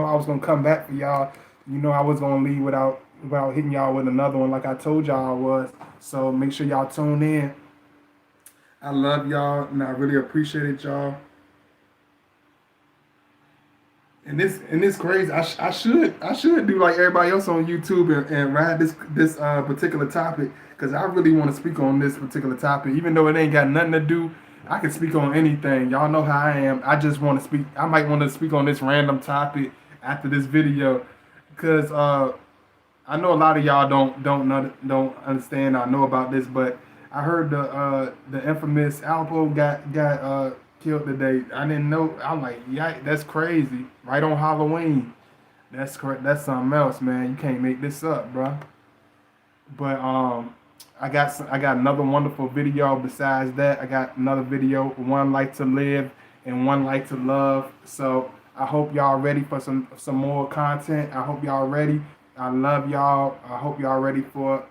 I was gonna come back for y'all. I was gonna leave without hitting y'all with another one like I told y'all I was. So make sure y'all tune in. I love y'all and I really appreciate it, y'all. And this crazy. I should do like everybody else on YouTube and ride this particular topic because I really want to speak on this particular topic, even though it ain't got nothing to do. I can speak on anything. Y'all know how I am. I just want to speak. I might want to speak on this random topic after this video, because I know a lot of y'all don't understand. I know about this, but I heard the infamous Alpo got killed today. I didn't know. I'm like, yeah, that's crazy. Right on Halloween. That's correct. That's something else, man. You can't make this up, bro. But I got another wonderful video. Besides that, I got another video. One life to live and one life to love. So I hope y'all ready for some more content. I hope y'all ready. I love y'all. I hope y'all ready for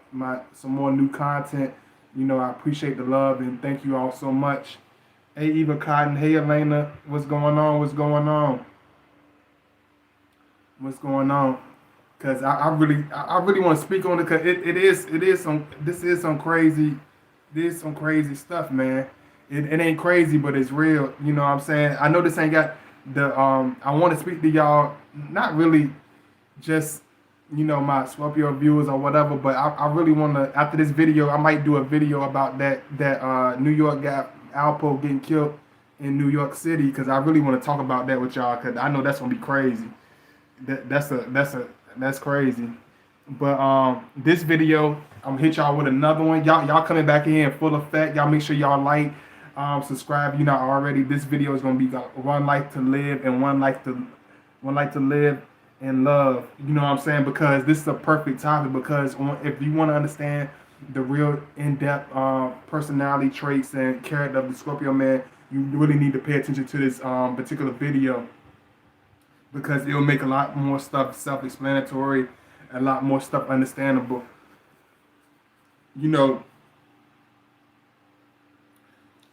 some more new content. I appreciate the love and thank you all so much. Hey Eva Cotton. Hey Elena. What's going on? What's going on? What's going on? Because I really want to speak on it because it is some this is some crazy stuff, man. It ain't crazy, but it's real. You know what I'm saying? I know this ain't got the I want to speak to y'all, not really just my Scorpio viewers or whatever, but I really want to, after this video I might do a video about that New York guy Alpo getting killed in New York City, because I really want to talk about that with y'all because I know that's gonna be crazy. That's crazy. But this video, I'm gonna hit y'all with another one. Y'all coming back in full effect. Y'all make sure y'all like, subscribe. You not already. This video is gonna be one life to live and one life to live and love. You know what I'm saying? Because this is a perfect topic. Because if you want to understand the real in-depth personality traits and character of the Scorpio man, you really need to pay attention to this particular video, because it'll make a lot more stuff self-explanatory, a lot more stuff understandable. You know,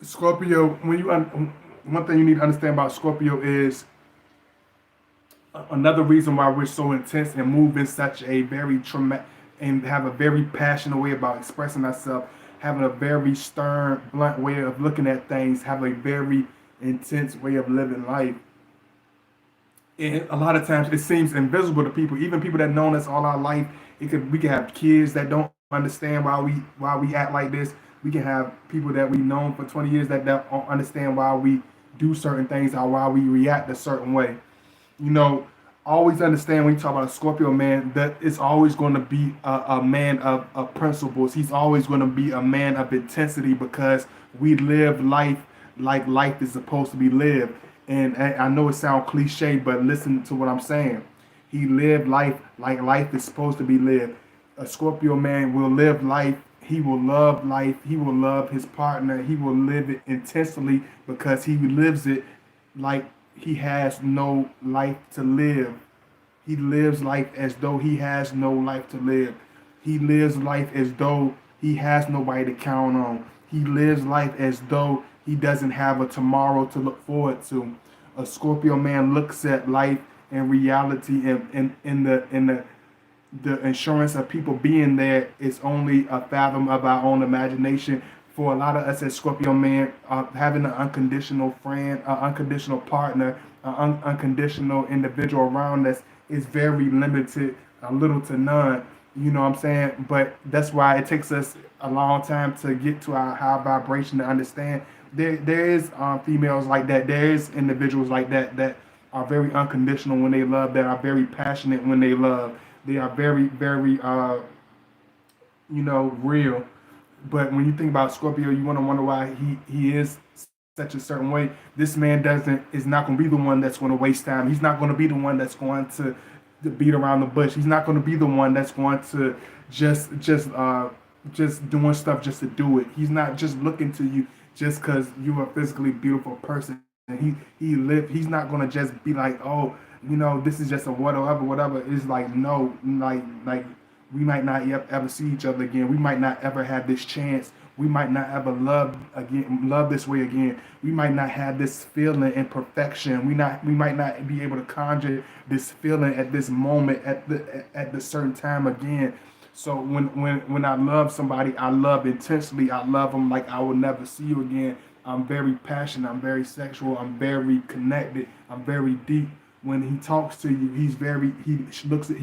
Scorpio. One thing you need to understand about Scorpio is another reason why we're so intense and move in such a very traumatic and have a very passionate way about expressing ourselves, having a very stern, blunt way of looking at things, have a very intense way of living life. And a lot of times it seems invisible to people, even people that known us all our life. We can have kids that don't understand why we act like this. We can have people that we known for 20 years that don't understand why we do certain things or why we react a certain way. You know, always understand when you talk about a Scorpio man that it's always going to be a man of principles. He's always going to be a man of intensity, because we live life like life is supposed to be lived. And I know it sounds cliche, but listen to what I'm saying. He lived life like life is supposed to be lived. A Scorpio man will live life. He will love life. He will love his partner. He will live it intensely, because he lives it like he has no life to live. He lives life as though he has no life to live. He lives life as though he has nobody to count on. He lives life as though he doesn't have a tomorrow to look forward to. A Scorpio man looks at life and reality, and the insurance of people being there is only a fathom of our own imagination. For a lot of us as Scorpio man, having an unconditional friend, an unconditional partner, an unconditional individual around us is very limited, little to none. You know what I'm saying? But that's why it takes us a long time to get to our high vibration to understand. There is females like that. There is individuals like that are very unconditional when they love, that are very passionate when they love. They are very, very, real. But when you think about Scorpio, you want to wonder why he is such a certain way. This man is not going to be the one that's going to waste time. He's not going to be the one that's going to beat around the bush. He's not going to be the one that's going to just doing stuff just to do it. He's not just looking to you just because you're a physically beautiful person. He's not going to just be like, oh, this is just a whatever. It's like, no, like We might not ever see each other again. We might not ever have this chance. We might not ever love this way again. We might not have this feeling in perfection. We might not be able to conjure this feeling at this moment at the certain time again. So when I love somebody, I love intensely. I love them like I will never see you again. I'm very passionate. I'm very sexual. I'm very connected. I'm very deep. When he talks to you, he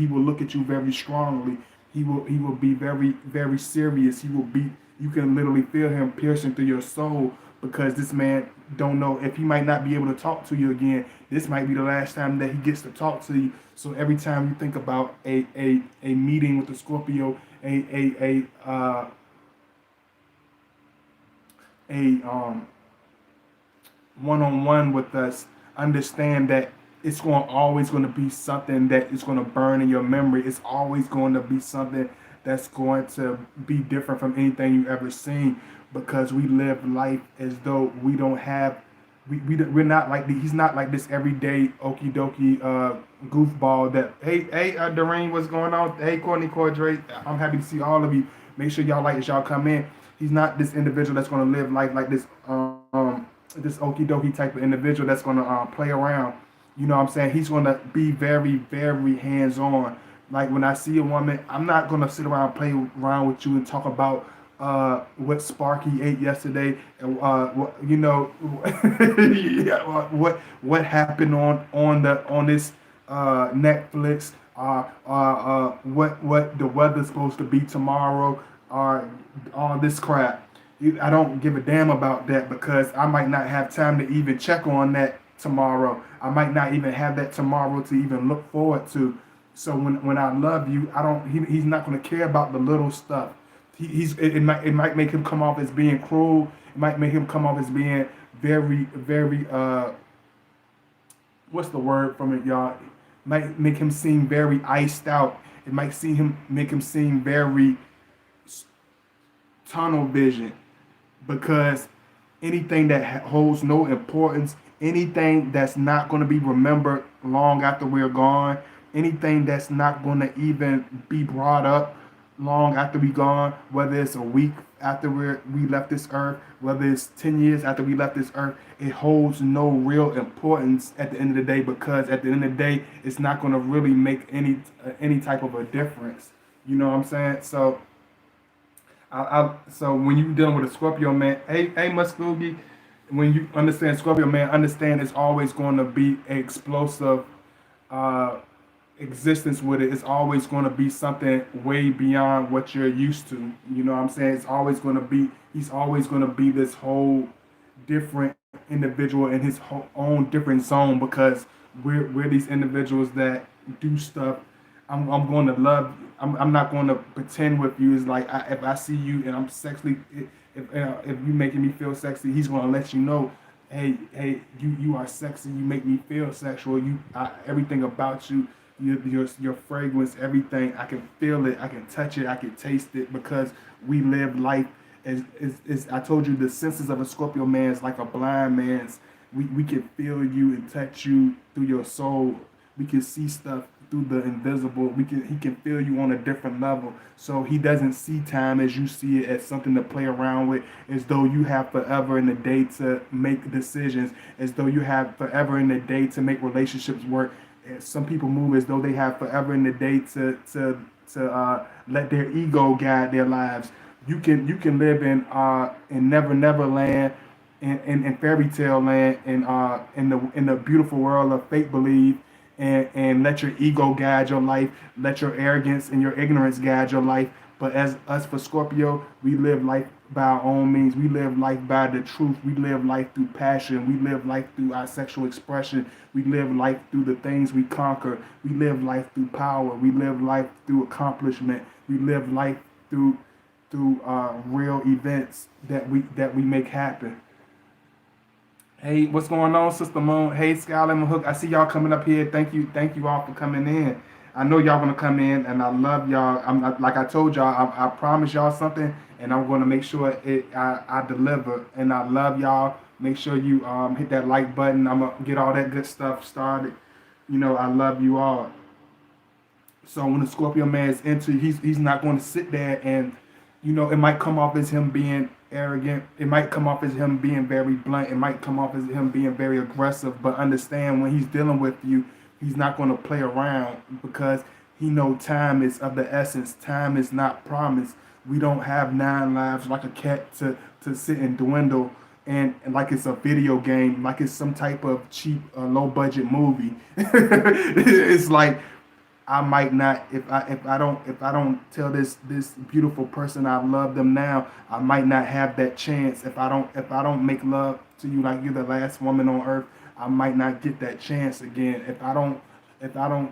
will look at you very strongly. He will be very serious. You can literally feel him piercing through your soul, because this man don't know if he might not be able to talk to you again. This might be the last time that he gets to talk to you. So every time you think about a meeting with the Scorpio, a one-on-one with us, understand that it's always going to be something that is going to burn in your memory. It's always going to be something that's going to be different from anything you've ever seen, because we live life as though we don't have we're not like he's not like this everyday okie dokie goofball that hey Doreen, what's going on? Hey Courtney, Cordray, I'm happy to see all of you. Make sure y'all like as y'all come in. He's not this individual that's going to live life like this okie dokie type of individual that's going to play around. You know what I'm saying? He's going to be very hands on. Like when I see a woman, I'm not going to sit around and play around with you and talk about what Sparky ate yesterday, and yeah, what happened on this Netflix, what the weather's supposed to be tomorrow, all this crap. I don't give a damn about that, because I might not have time to even check on that tomorrow. I might not even have that tomorrow to even look forward to. So when I love you, he's not going to care about the little stuff. It might make him come off as being cruel. It might make him come off as being very what's the word from it, y'all? It might make him seem very iced out. It might make him seem very tunnel vision, because anything that holds no importance, anything that's not going to be remembered long after we're gone, anything that's not going to even be brought up long after we gone, whether it's a week after we left this earth, whether it's 10 years after we left this earth, it holds no real importance at the end of the day, because at the end of the day, it's not going to really make any type of a difference. You know what I'm saying? So so when you dealing with a Scorpio man, hey Muskogee, when you understand Scorpio man, understand it's always going to be an explosive existence with it. It's always going to be something way beyond what you're used to. You know what I'm saying? He's always going to be this whole different individual in his own different zone, because we're these individuals that do stuff. I'm going to love. I'm not going to pretend with you. It's like if I see you and I'm sexually, if you making me feel sexy, he's going to let you know, hey, you are sexy. You make me feel sexual. Everything about you, your fragrance, everything. I can feel it. I can touch it. I can taste it, because we live life as I told you. The senses of a Scorpio man is like a blind man's. We can feel you and touch you through your soul. We can see stuff through the invisible. He can feel you on a different level. So he doesn't see time as you see it, as something to play around with, as though you have forever in the day to make decisions, as though you have forever in the day to make relationships work. And some people move as though they have forever in the day to let their ego guide their lives. You can live in Never Land, in fairy tale land, in the beautiful world of fake believe, and let your ego guide your life, let your arrogance and your ignorance guide your life. But as us for Scorpio, we live life by our own means. We live life by the truth. We live life through passion. We live life through our sexual expression. We live life through the things we conquer. We live life through power. We live life through accomplishment. We live life through real events that we make happen. Hey, what's going on, Sister Moon? Hey, Skylar and Hook. I see y'all coming up here. Thank you all for coming in. I know y'all gonna come in, and I love y'all. Like I told y'all, I promise y'all something, and I'm gonna make sure I deliver. And I love y'all. Make sure you hit that like button. I'm gonna get all that good stuff started. You know, I love you all. So when the Scorpio man is into, he's not going to sit there and, it might come off as him being arrogant. It might come off as him being very blunt. It might come off as him being very aggressive. But understand, when he's dealing with you, he's not going to play around, because he know time is of the essence. Time is not promised. We don't have 9 lives like a cat to sit and dwindle, and like it's a video game, like it's some type of cheap, low budget movie. It's like, I might not, if I don't tell this beautiful person I love them now, I might not have that chance. If I don't make love to you like you're the last woman on earth, I might not get that chance again. If I don't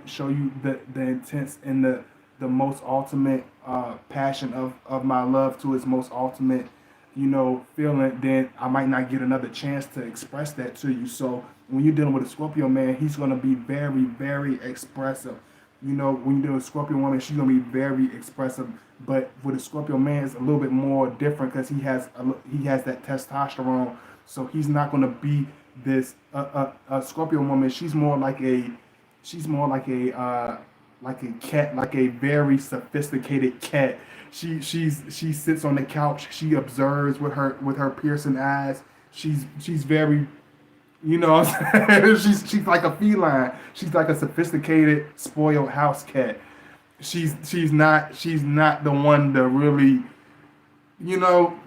show you the intense and the most ultimate, passion of my love to its most ultimate, feeling, then I might not get another chance to express that to you. So when you're dealing with a Scorpio man, he's gonna be very, very expressive. When you deal with a Scorpio woman, she's gonna be very expressive. But with a Scorpio man, it's a little bit more different, because he has that testosterone. So he's not gonna be this, a Scorpio woman. She's more like a cat, like a very sophisticated cat. She sits on the couch. She observes with her piercing eyes. She's very, what I'm saying? She's like a feline. She's like a sophisticated, spoiled house cat. She's not the one to really,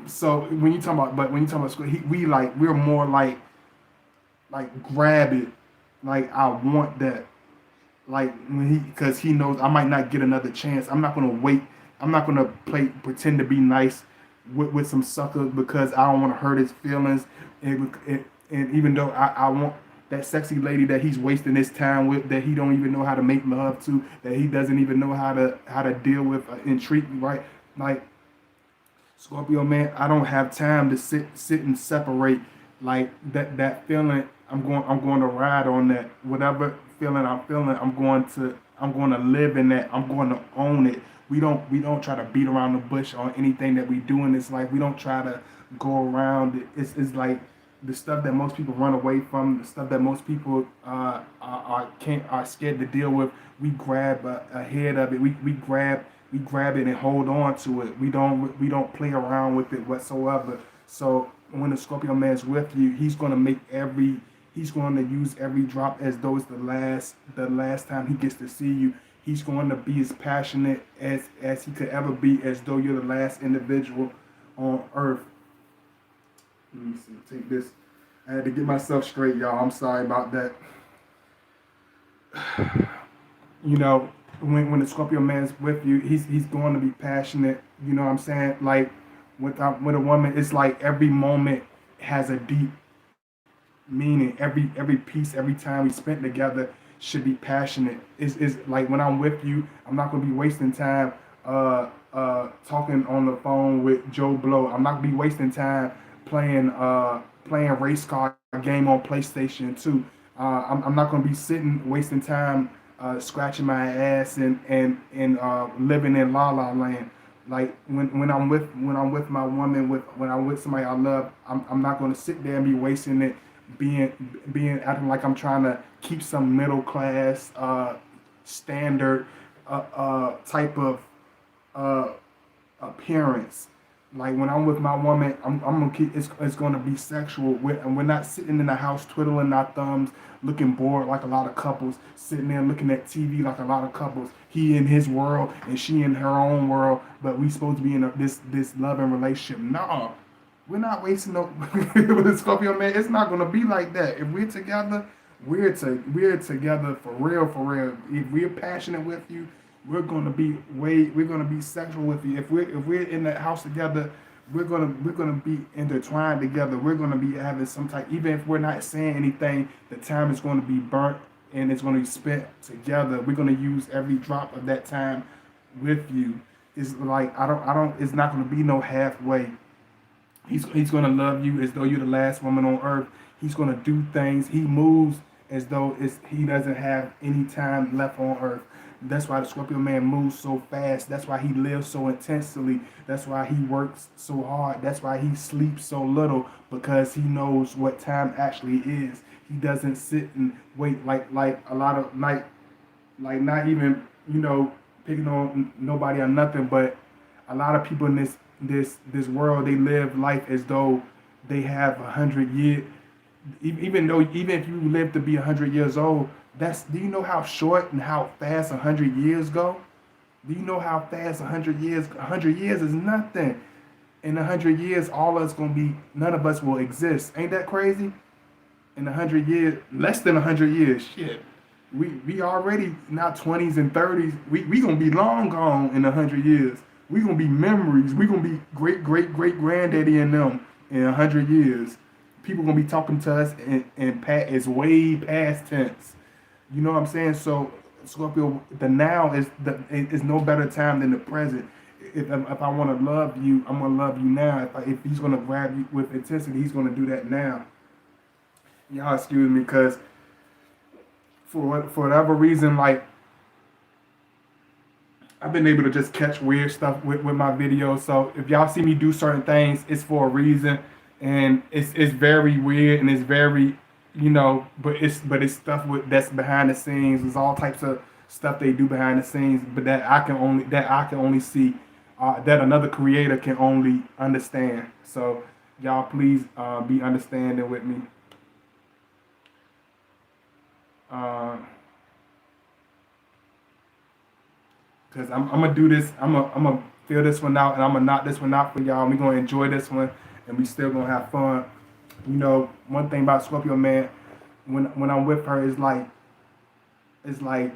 So when you talk about school, we're more like grab it, like I want that, like because he knows I might not get another chance. I'm not gonna wait. I'm not gonna pretend to be nice with some sucker, because I don't want to hurt his feelings. And even though I want that sexy lady that he's wasting his time with, that he don't even know how to make love to, that he doesn't even know how to deal with, and treat me right, like Scorpio man, I don't have time to sit and separate, like that feeling. I'm going to ride on that. Whatever feeling I'm feeling, I'm going to live in that. I'm going to own it. We don't try to beat around the bush on anything that we do in this life. We don't try to go around it. It's like the stuff that most people run away from, the stuff that most people, are scared to deal with. We grab ahead of it. We grab it and hold on to it. We don't play around with it whatsoever. So when the Scorpio man is with you, he's going to use every drop as though it's the last time he gets to see you. He's going to be as passionate as he could ever be, as though you're the last individual on earth. Let me see. Take this. I had to get myself straight, y'all. I'm sorry about that. you know, when the Scorpio man's with you, he's going to be passionate. You know what I'm saying? Like with a woman, it's like every moment has a deep meaning. Every piece, every time we spent together should be passionate. Is like when I'm with you, I'm not gonna be wasting time talking on the phone with Joe Blow. I'm not gonna be wasting time playing race car game on PlayStation 2. I'm not gonna be sitting wasting time scratching my ass and living in La La Land. Like when I'm with my woman, when I'm with somebody I love, I'm not gonna sit there and be wasting it being acting like I'm trying to keep some middle class standard type of uh, appearance. Like when I'm with my woman, I'm gonna keep it's gonna be sexual. We're not sitting in the house twiddling our thumbs, looking bored like a lot of couples, sitting there looking at TV like a lot of couples. He in his world and she in her own world, but we supposed to be in this loving relationship. No, we're not wasting no with the Scorpio man. It's not gonna be like that. If we're together, we're together for real, for real. If we're passionate with you, we're gonna be sexual with you. If we're in the house together, we're gonna be intertwined together. We're gonna be having some type, even if we're not saying anything, the time is gonna be burnt and it's gonna be spent together. We're gonna use every drop of that time with you. It's like I don't it's not gonna be no halfway. He's gonna love you as though you're the last woman on earth. He's gonna do things. He moves as though he doesn't have any time left on earth. That's why the Scorpio man moves so fast. That's why he lives so intensely. That's why he works so hard. That's why he sleeps so little, because he knows what time actually is. He doesn't sit and wait like a lot of like not even picking on nobody or nothing, but a lot of people in this world, they live life as though they have 100 years. Even if you live to be 100 years old, that's do you know how short and how fast 100 years go? Do you know how fast 100 years? 100 years is nothing. In 100 years, all of us gonna be none of us will exist. Ain't that crazy? In 100 years, less than 100 years, shit. We already not 20s and 30s. We gonna be long gone in 100 years. We gonna be memories. We gonna be great granddaddy in them in 100 years. People gonna be talking to us and it's way past tense. You know what I'm saying? So Scorpio, the now is no better time than the present. If I want to love you, I'm gonna love you now. If he's gonna grab you with intensity, he's gonna do that now. Y'all excuse me, cause for whatever reason, like I've been able to just catch weird stuff with my videos. So if y'all see me do certain things, it's for a reason, and it's very weird and it's very, but it's stuff that's behind the scenes. There's all types of stuff they do behind the scenes, but that I can only see, that another creator can only understand. So y'all please be understanding with me. Uh, Cause I'm gonna do this. I'm gonna fill this one out, and I'm gonna knock this one out for y'all. And we gonna enjoy this one, and we still gonna have fun. One thing about Scorpio, man, when I'm with her, it's like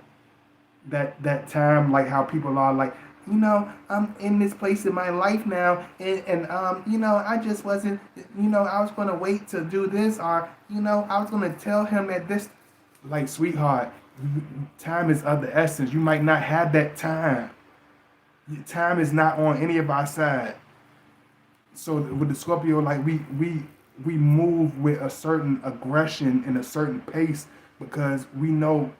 that time, like how people are like, I'm in this place in my life now, and I just wasn't, I was gonna wait to do this, or I was gonna tell him that this, like, sweetheart, time is of the essence. You might not have that time. Time is not on any of our side. So with the Scorpio, like we move with a certain aggression and a certain pace, because we know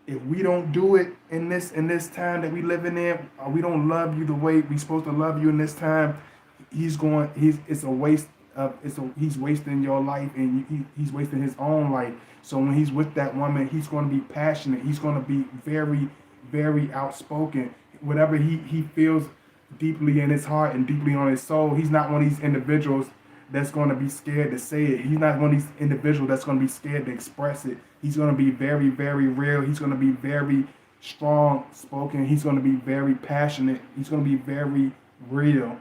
if we don't do it in this time that we living in, or we don't love you the way we supposed to love you in this time, it's a waste of he's wasting your life, and he's wasting his own life. So when he's with that woman, he's going to be passionate. He's going to be very, very outspoken. Whatever he feels deeply in his heart and deeply on his soul, he's not one of these individuals that's going to be scared to say it. He's not one of these individuals that's going to be scared to express it. He's going to be very, very real. He's going to be very strong spoken. He's going to be very passionate. He's going to be very real.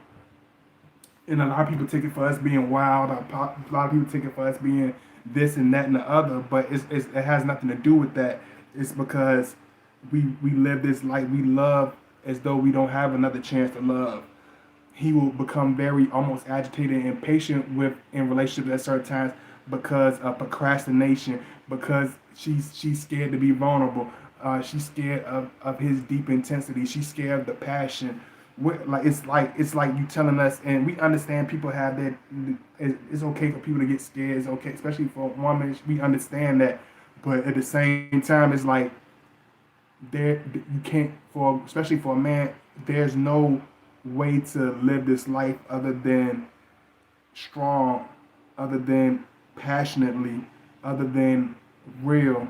And a lot of people take it for us being wild. A lot of people take it for us being this and that and the other. But it has nothing to do with that. It's because we live this life. We love as though we don't have another chance to love. He will become very almost agitated and impatient in relationships at certain times because of procrastination, because she's scared to be vulnerable. She's scared of his deep intensity. She's scared of the passion. It's like you telling us, and we understand people have that. It's okay for people to get scared. It's okay, especially for a woman. We understand that, but at the same time, it's like you can't, especially for a man. There's no way to live this life other than strong, other than passionately, other than real.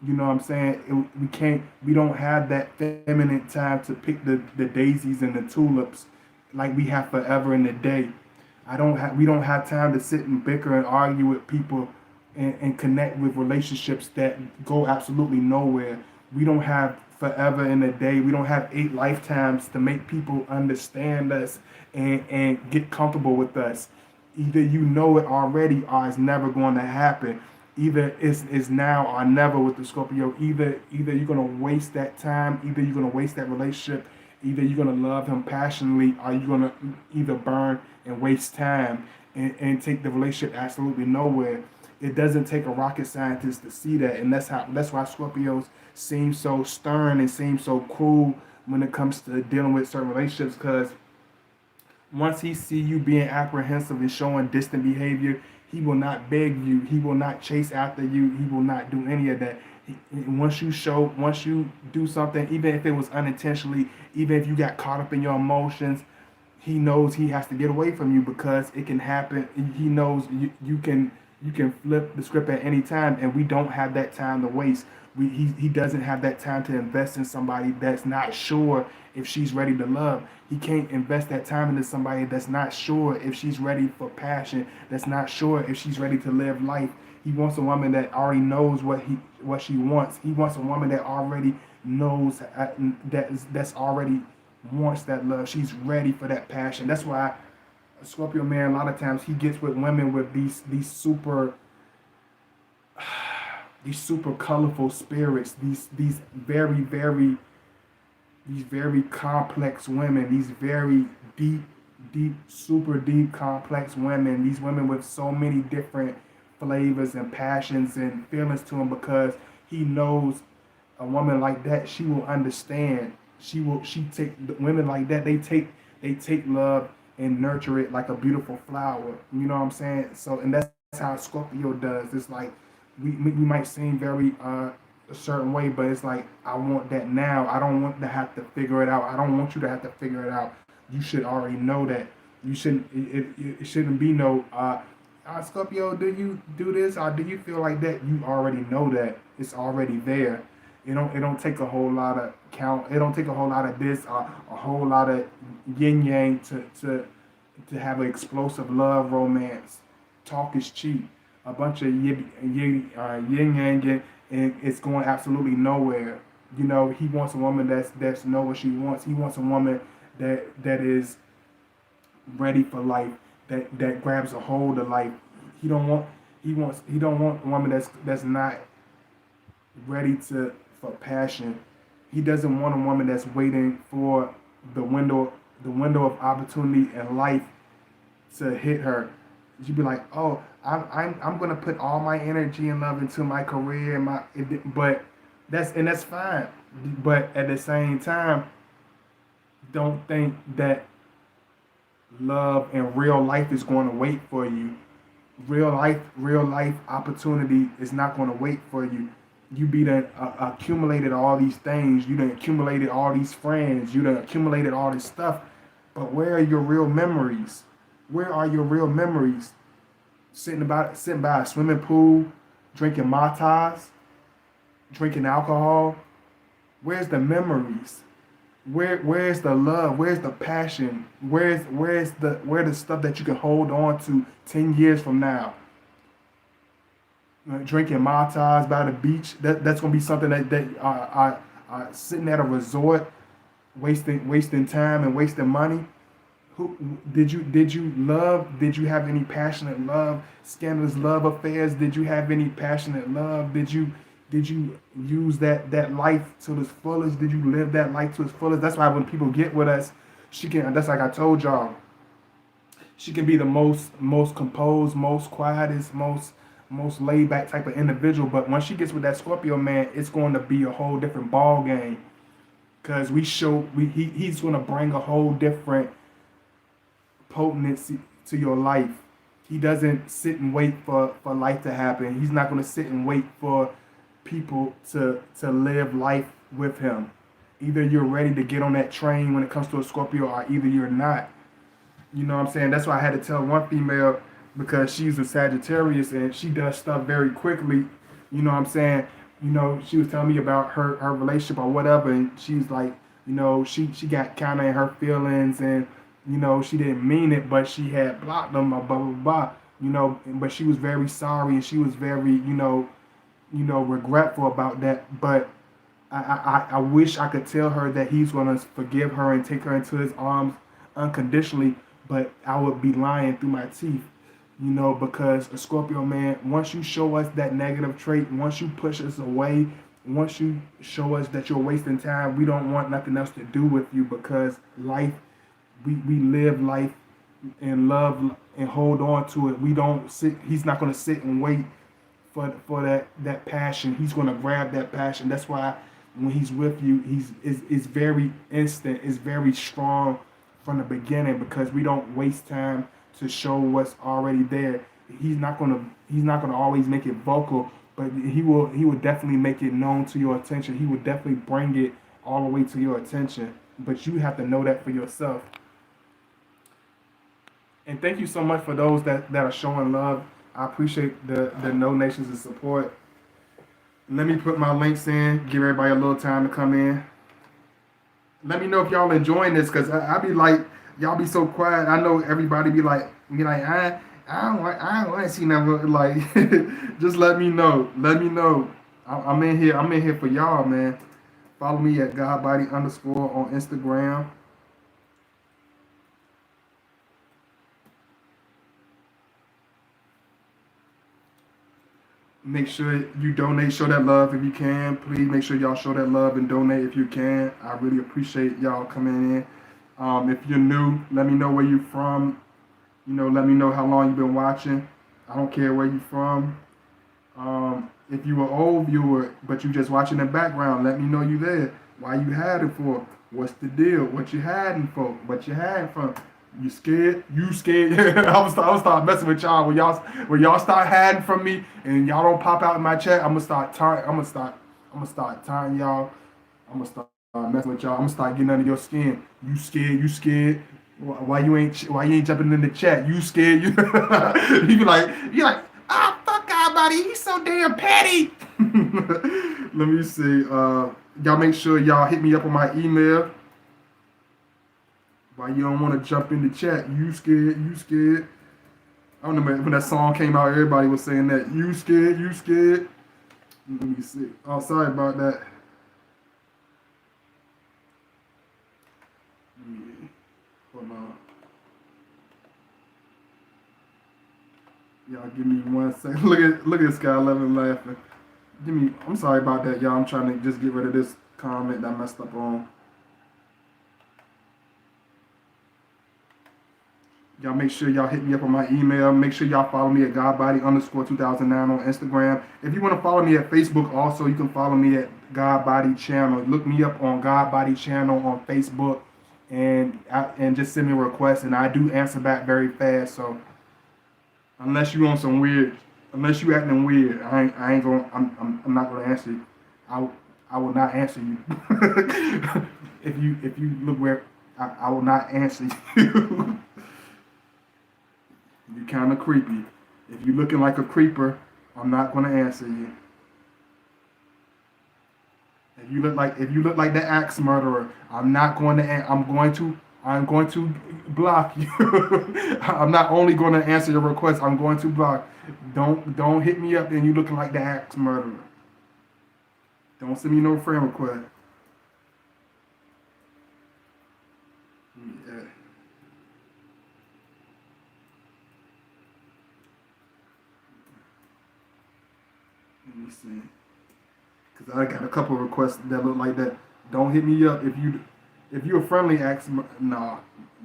You know what I'm saying? We don't have that feminine time to pick the daisies and the tulips like we have forever in a day. We don't have time to sit and bicker and argue with people and connect with relationships that go absolutely nowhere. We don't have forever in a day. We don't have 8 lifetimes to make people understand us and get comfortable with us. Either you know it already or it's never going to happen. Either it's now or never with the Scorpio. Either you're gonna waste that time, either you're gonna waste that relationship, either you're gonna love him passionately, or you're gonna either burn and waste time and take the relationship absolutely nowhere. It doesn't take a rocket scientist to see that, and that's why Scorpios seem so stern and seem so cruel when it comes to dealing with certain relationships, because once he see you being apprehensive and showing distant behavior, he will not beg you. He will not chase after you. He will not do any of that. Once you do something, even if it was unintentionally, even if you got caught up in your emotions, he knows he has to get away from you, because it can happen. He knows you can flip the script at any time, and we don't have that time to waste. He doesn't have that time to invest in somebody that's not sure if she's ready to love. He can't invest that time into somebody that's not sure if she's ready for passion, that's not sure if she's ready to live life. He wants a woman that already knows what she wants. He wants a woman that already knows that's already wants that love. She's ready for that passion. That's why a Scorpio man, a lot of times he gets with women with these super colorful spirits, these very complex women, these very deep, super deep, complex women, these women with so many different flavors and passions and feelings to him, because he knows a woman like that, she will understand. She take women like that, they take love and nurture it like a beautiful flower. You know what I'm saying? So, and that's how Scorpio does. It's like we might seem very a certain way, but it's like, I want that now. I don't want to have to figure it out. I don't want you to have to figure it out. You should already know that. You shouldn't. It shouldn't be no. Scorpio, do you do this or do you feel like that? You already know that it's already there. It don't take a whole lot of count. It don't take a whole lot of this or a whole lot of yin yang to have an explosive love romance. Talk is cheap. A bunch of yin yang, and it's going absolutely nowhere. He wants a woman that's know what she wants. He wants a woman that is ready for life, that grabs a hold of life. He don't want a woman that's not ready for passion. He doesn't want a woman that's waiting for the window the window of opportunity in life to hit her. You'd be like, oh, I'm gonna put all my energy and love into my career and but that's fine. But at the same time, don't think that love and real life is going to wait for you. Real life opportunity is not going to wait for you. You be done accumulated all these things. You done accumulated all these friends. You done accumulated all this stuff. But where are your real memories? Where are your real memories? Sitting by a swimming pool, drinking matas, drinking alcohol. Where's the memories? Where's the love? Where's the passion? Where the stuff that you can hold on to 10 years from now? Drinking matas by the beach. That's gonna be something that sitting at a resort, wasting time and wasting money. Who did you love? Did you have any passionate love, scandalous love affairs? Did you have any passionate love? Did you use that life to its fullest? Did you live that life to its fullest? That's why when people get with us, she can. That's like I told y'all. She can be the most composed, most quietest, most laid back type of individual. But once she gets with that Scorpio man, it's going to be a whole different ball game. Cause he's going to bring a whole different potency to your life. He doesn't sit and wait for life to happen. He's not going to sit and wait for people to live life with him. Either you're ready to get on that train when it comes to a Scorpio, or either you're not. You know what I'm saying? That's why I had to tell one female, because she's a Sagittarius and she does stuff very quickly. You know what I'm saying? She was telling me about her relationship or whatever, and she's like, she got kind of in her feelings, and she didn't mean it, but she had blocked them or blah blah blah. But she was very sorry and she was very regretful about that. But I wish I could tell her that he's gonna forgive her and take her into his arms unconditionally, but I would be lying through my teeth. Because a Scorpio man, once you show us that negative trait, once you push us away, once you show us that you're wasting time, we don't want nothing else to do with you, because life, we live life and love and hold on to it. We don't sit. He's not going to sit and wait for that passion. He's going to grab that passion. That's why when he's with you, is very instant. It's very strong from the beginning, because we don't waste time to show what's already there. He's not gonna always make it vocal, but he will definitely make it known to your attention. He will definitely bring it all the way to your attention. But you have to know that for yourself. And thank you so much for those that are showing love. I appreciate the donations and support. Let me put my links in. Give everybody a little time to come in. Let me know if y'all enjoying this, cause I be like, y'all be so quiet. I know everybody be like, I don't want to see nothing. Like, just let me know. Let me know. I'm in here. I'm in here for y'all, man. Follow me at godbody underscore on Instagram. Make sure you donate, show that love if you can. Please make sure y'all show that love and donate if you can. I really appreciate y'all coming in. If you're new, let me know where you're from. Let me know how long you've been watching. I don't care where you're from. If you an old viewer, but you just watching the background, let me know you there. Why you hiding for? What's the deal? What you hiding for? What you hiding from? You scared? You scared? I'm gonna start messing with y'all. When y'all start hiding from me and y'all don't pop out in my chat, I'm gonna start tying y'all. I'm gonna start messing with y'all. I'm gonna start getting under your skin. You scared? You scared? Why you ain't jumping in the chat? You scared? You be like, ah, fuck God, buddy. He's so damn petty. Let me see. Y'all make sure y'all hit me up on my email. Why you don't want to jump in the chat? You scared? You scared? I don't know when that song came out. Everybody was saying that. You scared? You scared? Let me see. Oh, sorry about that. Yeah. Hold on. Y'all give me 1 second. Look at Sky 11 laughing. I'm sorry about that, y'all. I'm trying to just get rid of this comment that I messed up on. Y'all make sure y'all hit me up on my email. Make sure y'all follow me at godbody underscore 2009 on Instagram. If you want to follow me at Facebook also, you can follow me at Godbody Channel. Look me up on Godbody Channel on Facebook and just send me a request, and I do answer back very fast. So unless you on some weird, unless you acting weird, I ain't gonna, I'm not gonna answer you. I will not answer you. if you look where, I will not answer you. You're kind of creepy. If you're looking like a creeper, I'm not gonna answer you. If you look like the axe murderer, I'm not going to. I'm going to block you. I'm not only going to answer your request. I'm going to block. Don't hit me up and you looking like the axe murderer. Don't send me no friend request. Yeah. Let me see. Cause I got a couple of requests that look like that. Don't hit me up if you're a friendly axe. Nah,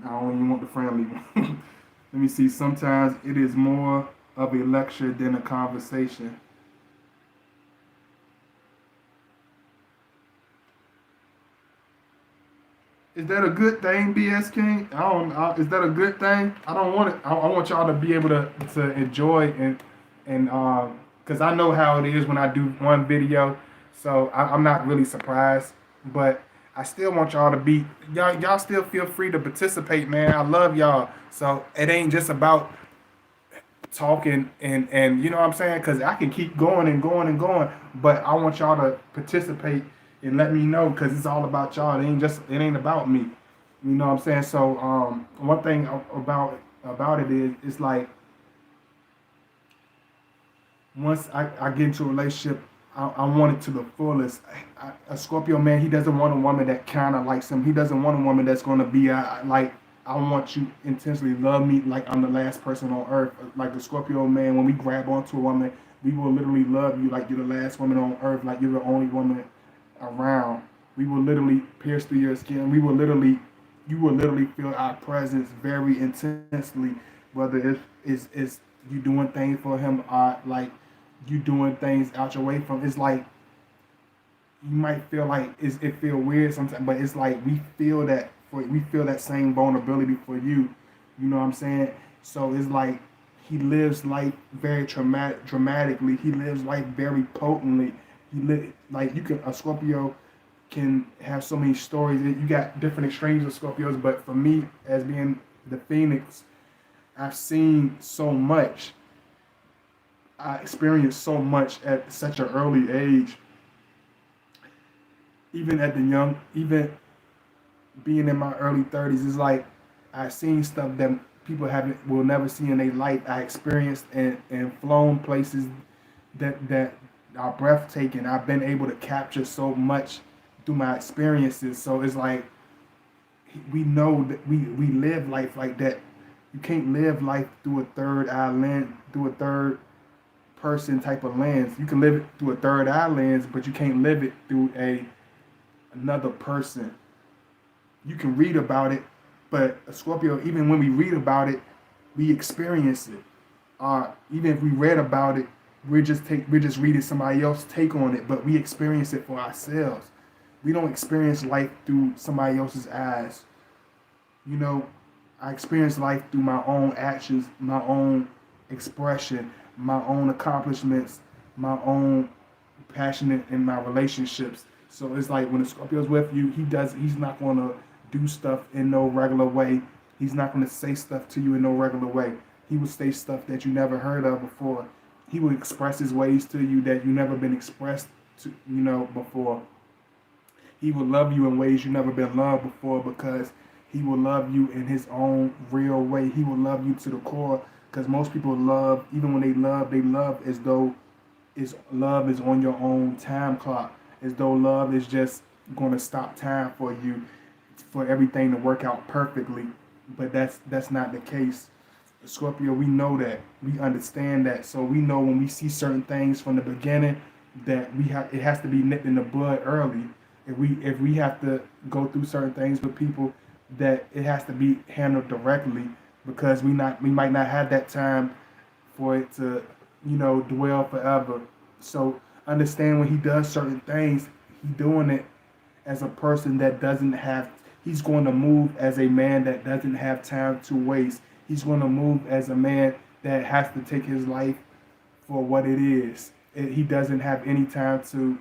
I don't even want the friendly one. Let me see. Sometimes it is more of a lecture than a conversation. Is that a good thing, BS King? I don't. Is that a good thing? I don't want it. I want y'all to be able to enjoy and because I know how it is when I do one video, so I'm not really surprised. But I still want y'all to be y'all still feel free to participate, man. I love y'all. So it ain't just about talking and you know what I'm saying? Because I can keep going and going and going, but I want y'all to participate and let me know because it's all about y'all. It ain't about me. You know what I'm saying? So one thing about it is it's like once I get into a relationship, I want it to the fullest. A Scorpio man, he doesn't want a woman that kind of likes him. He doesn't want a woman that's going to be like, I want you intentionally love me like I'm the last person on earth. Like the Scorpio man, when we grab onto a woman, we will literally love you like you're the last woman on earth, like you're the only woman around. We will literally pierce through your skin. You will literally feel our presence very intensely, whether it's you doing things for him or like you doing things out your way from. It's like you might feel like it feel weird sometimes, but it's like we feel that same vulnerability for you. You know what I'm saying? So it's like he lives life very dramatically. He lives life very potently. Like you can a Scorpio can have so many stories. You got different extremes of Scorpios, but for me, as being the Phoenix, I've seen so much. I experienced so much at such an early age, even at the young, even being in my early 30s. It's like I seen stuff that people haven't will never see in their life. I experienced and flown places that are breathtaking. I've been able to capture so much through my experiences. So it's like we know that we live life like that. You can't live life through a third eye lens, through a third person type of lens. You can live it through a third eye lens, but you can't live it through a another person. You can read about it, but a Scorpio, even when we read about it, we experience it. Even if we read about it, we're just reading somebody else's take on it, but we experience it for ourselves. We don't experience life through somebody else's eyes. You know, I experience life through my own actions, my own expression, my own accomplishments, my own passion in my relationships. So it's like when the Scorpio's with you, he's not gonna do stuff in no regular way. He's not gonna say stuff to you in no regular way. He will say stuff that you never heard of before. He will express his ways to you that you never been expressed to, before. He will love you in ways you never been loved before because he will love you in his own real way. He will love you to the core because most people love, even when they love as though love is on your own time clock, as though love is just going to stop time for you, for everything to work out perfectly. But that's not the case. Scorpio, we know that, we understand that, so we know when we see certain things from the beginning that it has to be nipped in the bud early. If we have to go through certain things with people, that it has to be handled directly because we might not have that time for it to dwell forever. So understand when he does certain things, he doing it as a person that doesn't have. He's going to move as a man that doesn't have time to waste. He's going to move as a man that has to take his life for what it is. He doesn't have any time to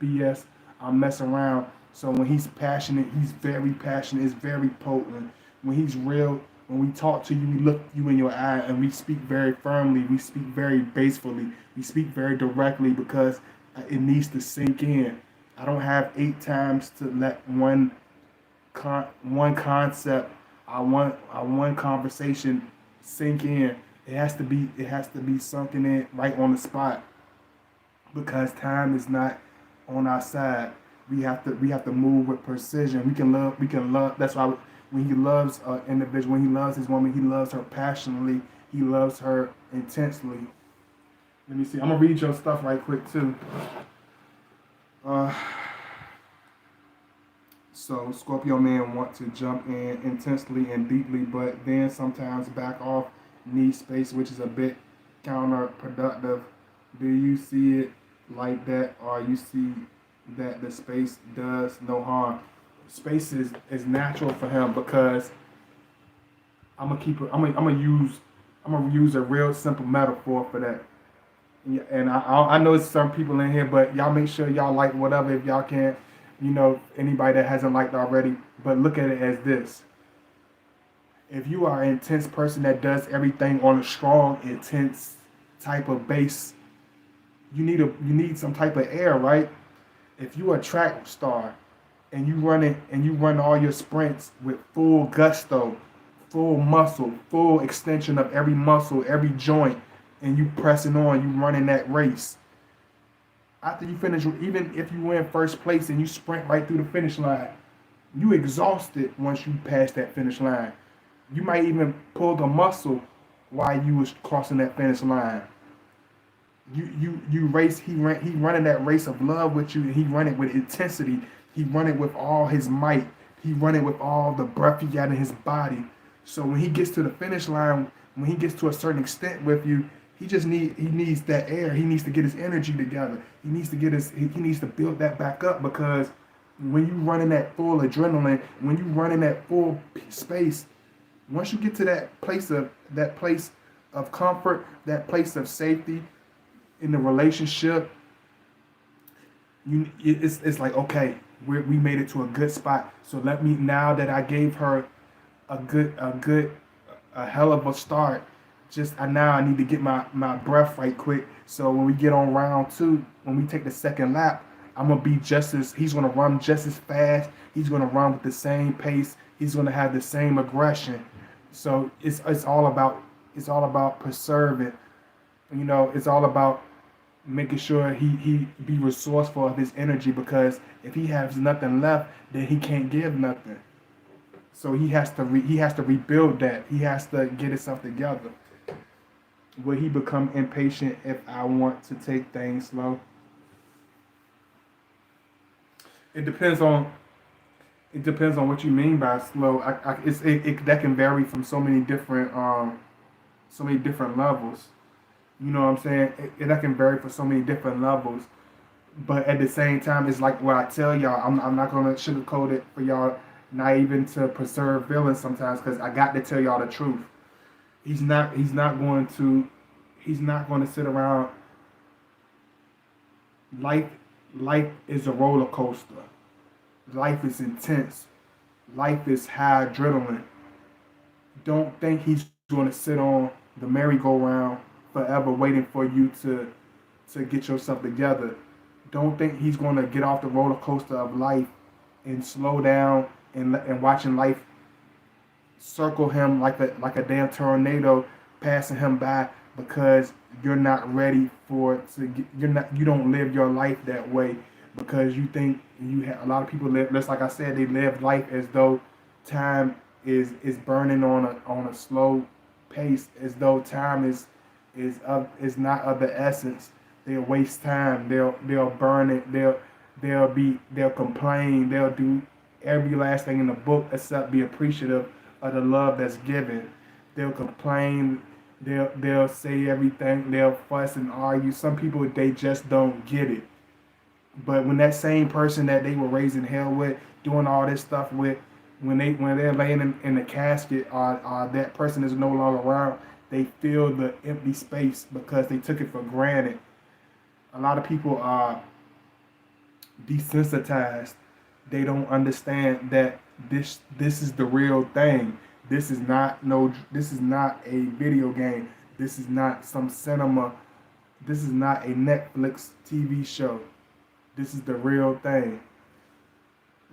BS or mess around. So when he's passionate, he's very passionate. It's very potent. When he's real, when we talk to you, we look you in your eye and we speak very firmly. We speak very basefully. We speak very directly because it needs to sink in. I don't have 8 times to let one concept, one conversation sink in. It has to be sunken in right on the spot because time is not on our side. We have to move with precision. We can love. That's why when he loves an individual, when he loves his woman, he loves her passionately. He loves her intensely. Let me see. I'm gonna read your stuff right quick too. Uh, so Scorpio man want to jump in intensely and deeply, but then sometimes back off, need space, which is a bit counterproductive. Do you see it like that, or you see that the space does no harm? Space is natural for him because I'm gonna use a real simple metaphor for that. Yeah, and I know it's some people in here, but y'all make sure y'all like whatever if y'all can. Anybody that hasn't liked already, but look at it as this. If you are an intense person that does everything on a strong, intense type of base, you need some type of air, right? If you are a track star and you run all your sprints with full gusto, full muscle, full extension of every muscle, every joint, and you pressing on, you running that race. After you finish, even if you win first place and you sprint right through the finish line, you exhausted once you pass that finish line. You might even pull the muscle while you was crossing that finish line. You race. He running that race of love with you. And he run it with intensity. He run it with all his might. He run it with all the breath he got in his body. So when he gets to the finish line, when he gets to a certain extent with you, he needs that air. He needs to get his energy together. He needs to build that back up because when you running that full adrenaline, when you running that full space, once you get to that place of comfort, that place of safety in the relationship, it's like, okay, we made it to a good spot. So let me, now that I gave her a hell of a start, now I need to get my breath right quick. So when we get on round two, when we take the second lap, I'm gonna be he's gonna run just as fast. He's gonna run with the same pace. He's gonna have the same aggression. So it's all about preserving. It's all about making sure he be resourceful of his energy, because if he has nothing left, then he can't give nothing. So he has to rebuild that. He has to get himself together. Will he become impatient if I want to take things slow? It depends on what you mean by slow. That can vary from so many different levels. You know what I'm saying? That can vary for so many different levels. But at the same time, it's like what I tell y'all. I'm not gonna sugarcoat it for y'all, not even to preserve feelings sometimes, because I got to tell y'all the truth. He's not going to sit around. Life is a roller coaster. Life is intense. Life is high adrenaline. Don't think he's going to sit on the merry-go-round forever waiting for you to get yourself together. Don't think he's going to get off the roller coaster of life and slow down and watching life circle him like a damn tornado, passing him by, because you're not ready for it to get, you don't live your life that way, because you think a lot of people live, just like I said, they live life as though time is burning on a slow pace, as though time is not of the essence. They'll waste time. They'll burn it. They'll complain. They'll do every last thing in the book except be appreciative of the love that's given. They'll complain. They'll say everything. They'll fuss and argue. Some people, they just don't get it. But when that same person that they were raising hell with, doing all this stuff with, when they're laying in the casket, or that person is no longer around, they feel the empty space because they took it for granted. A lot of people are desensitized. They don't understand that this is the real thing. This is not a video game. This is not some cinema. This is not a Netflix TV show. This is the real thing.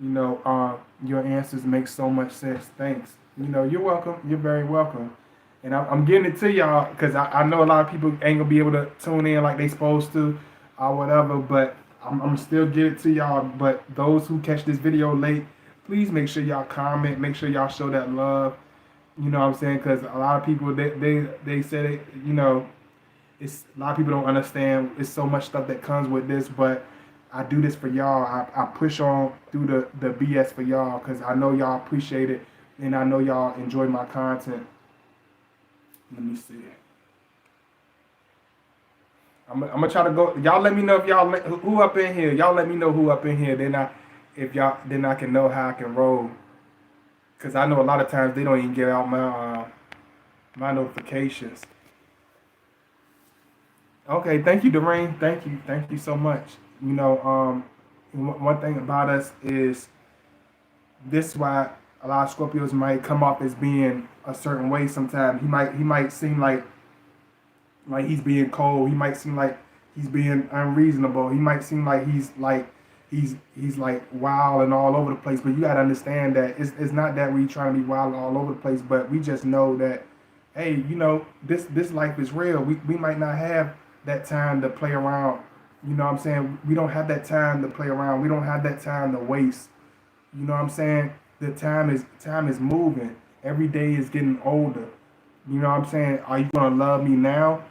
Your answers make so much sense. Thanks. You're welcome. You're very welcome. And I'm getting it to y'all because I know a lot of people ain't gonna be able to tune in like they supposed to or whatever, but I'm still get it to y'all. But those who catch this video late, please make sure y'all comment, make sure y'all show that love. You know what I'm saying? Because a lot of people, they said it, it's a lot of people don't understand. It's so much stuff that comes with this, but I do this for y'all. I push on through the BS for y'all because I know y'all appreciate it and I know y'all enjoy my content. Let me see. I'm gonna try to go. Y'all let me know if who up in here. Y'all let me know who up in here. Then I can know how I can roll. Cause I know a lot of times they don't even get out my notifications. Okay, thank you, Doreen. Thank you so much. One thing about us is this is why a lot of Scorpios might come off as being a certain way sometimes. He might seem like he's being cold. He might seem like he's being unreasonable. He might seem like he's like wild and all over the place. But you gotta understand that it's not that we trying to be wild and all over the place, but we just know that, hey, this life is real. We might not have that time to play around. You know what I'm saying? We don't have that time to play around. We don't have that time to waste. You know what I'm saying? The time is moving. Every day is getting older. You know what I'm saying? Are you gonna love me now?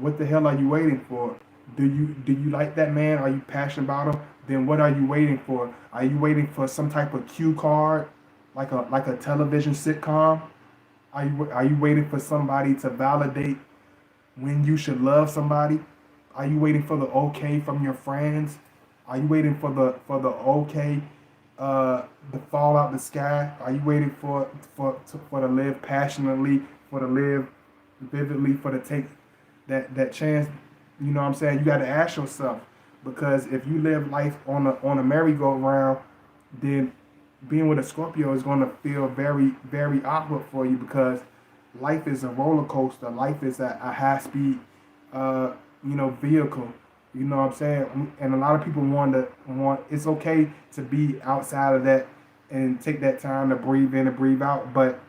What the hell are you waiting for? Do you like that man? Are you passionate about him? Then what are you waiting for? Are you waiting for some type of cue card, like a television sitcom? Are you waiting for somebody to validate when you should love somebody? Are you waiting for the okay from your friends? Are you waiting for the okay to fall out the sky? Are you waiting for to live passionately, for to live vividly, for to take that chance? You know what I'm saying? You got to ask yourself, because if you live life on a merry-go-round, then being with a Scorpio is going to feel very, very awkward for you, because life is a roller coaster. Life is a high speed, vehicle. You know what I'm saying? And a lot of people want. It's okay to be outside of that and take that time to breathe in and breathe out, but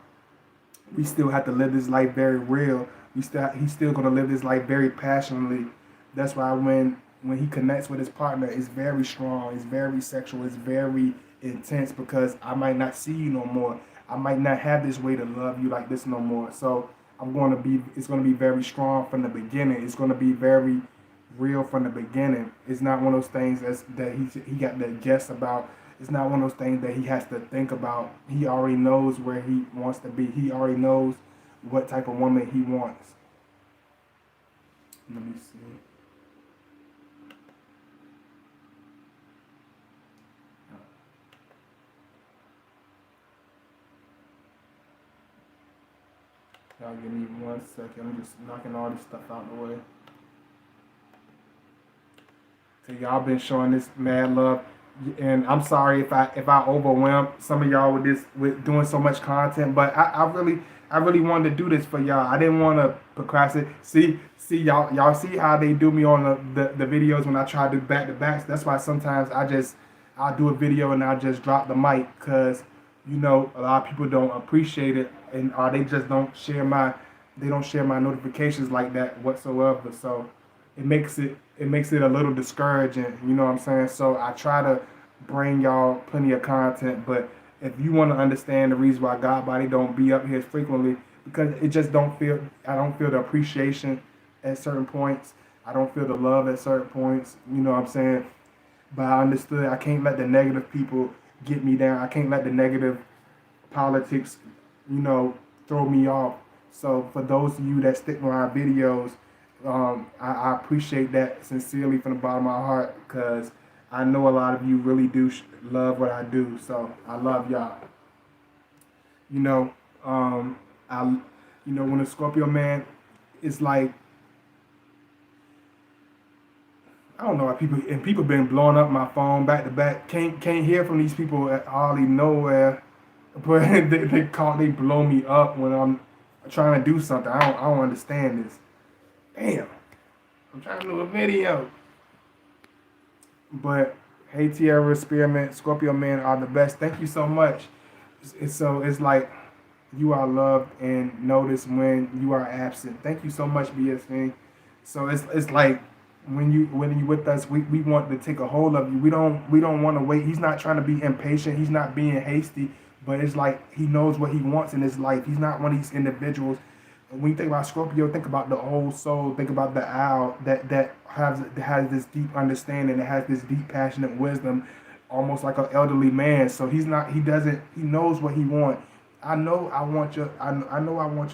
we still have to live this life very real. He's still gonna live this life very passionately. That's why when he connects with his partner, it's very strong, it's very sexual, it's very intense because I might not see you no more. I might not have this way to love you like this no more. So it's gonna be very strong from the beginning. It's gonna be very real from the beginning. It's not one of those things that he got to guess about. It's not one of those things that he has to think about. He already knows where he wants to be. He already knows what type of woman he wants. Let me see. Y'all give me 1 second. I'm just knocking all this stuff out of the way. So y'all been showing this mad love, and I'm sorry if I overwhelmed some of y'all with doing so much content, but I really wanted to do this for y'all. I didn't want to procrastinate. See y'all see how they do me on the videos when I try to do back to backs. That's why sometimes I'll do a video and I'll just drop the mic because a lot of people don't appreciate it, and or they just don't share my notifications like that whatsoever. So it makes it a little discouraging, you know what I'm saying? So I try to bring y'all plenty of content, but if you want to understand the reason why God Body don't be up here frequently, because it just I don't feel the appreciation at certain points. I don't feel the love at certain points, you know what I'm saying? But I understood I can't let the negative people get me down. I can't let the negative politics, throw me off. So for those of you that stick with my videos, I appreciate that sincerely from the bottom of my heart because I know a lot of you really do love what I do. So I love y'all. When a Scorpio man, it's like, I don't know why people been blowing up my phone back to back. Can't hear from these people at hardly nowhere, but they blow me up when I'm trying to do something. I don't understand this. Damn, I'm trying to do a video. But hey, Tierra, Spearmint, Scorpio man are the best. Thank you so much. It's like you are loved and noticed when you are absent. Thank you so much, BSV. So it's like when you with us, we want to take a hold of you. We don't want to wait. He's not trying to be impatient. He's not being hasty. But it's like he knows what he wants in his life. He's not one of these individuals. When you think about Scorpio, think about the old soul. Think about the owl that has this deep understanding, that has this deep, passionate wisdom, almost like an elderly man. So he knows what he wants. I know I want your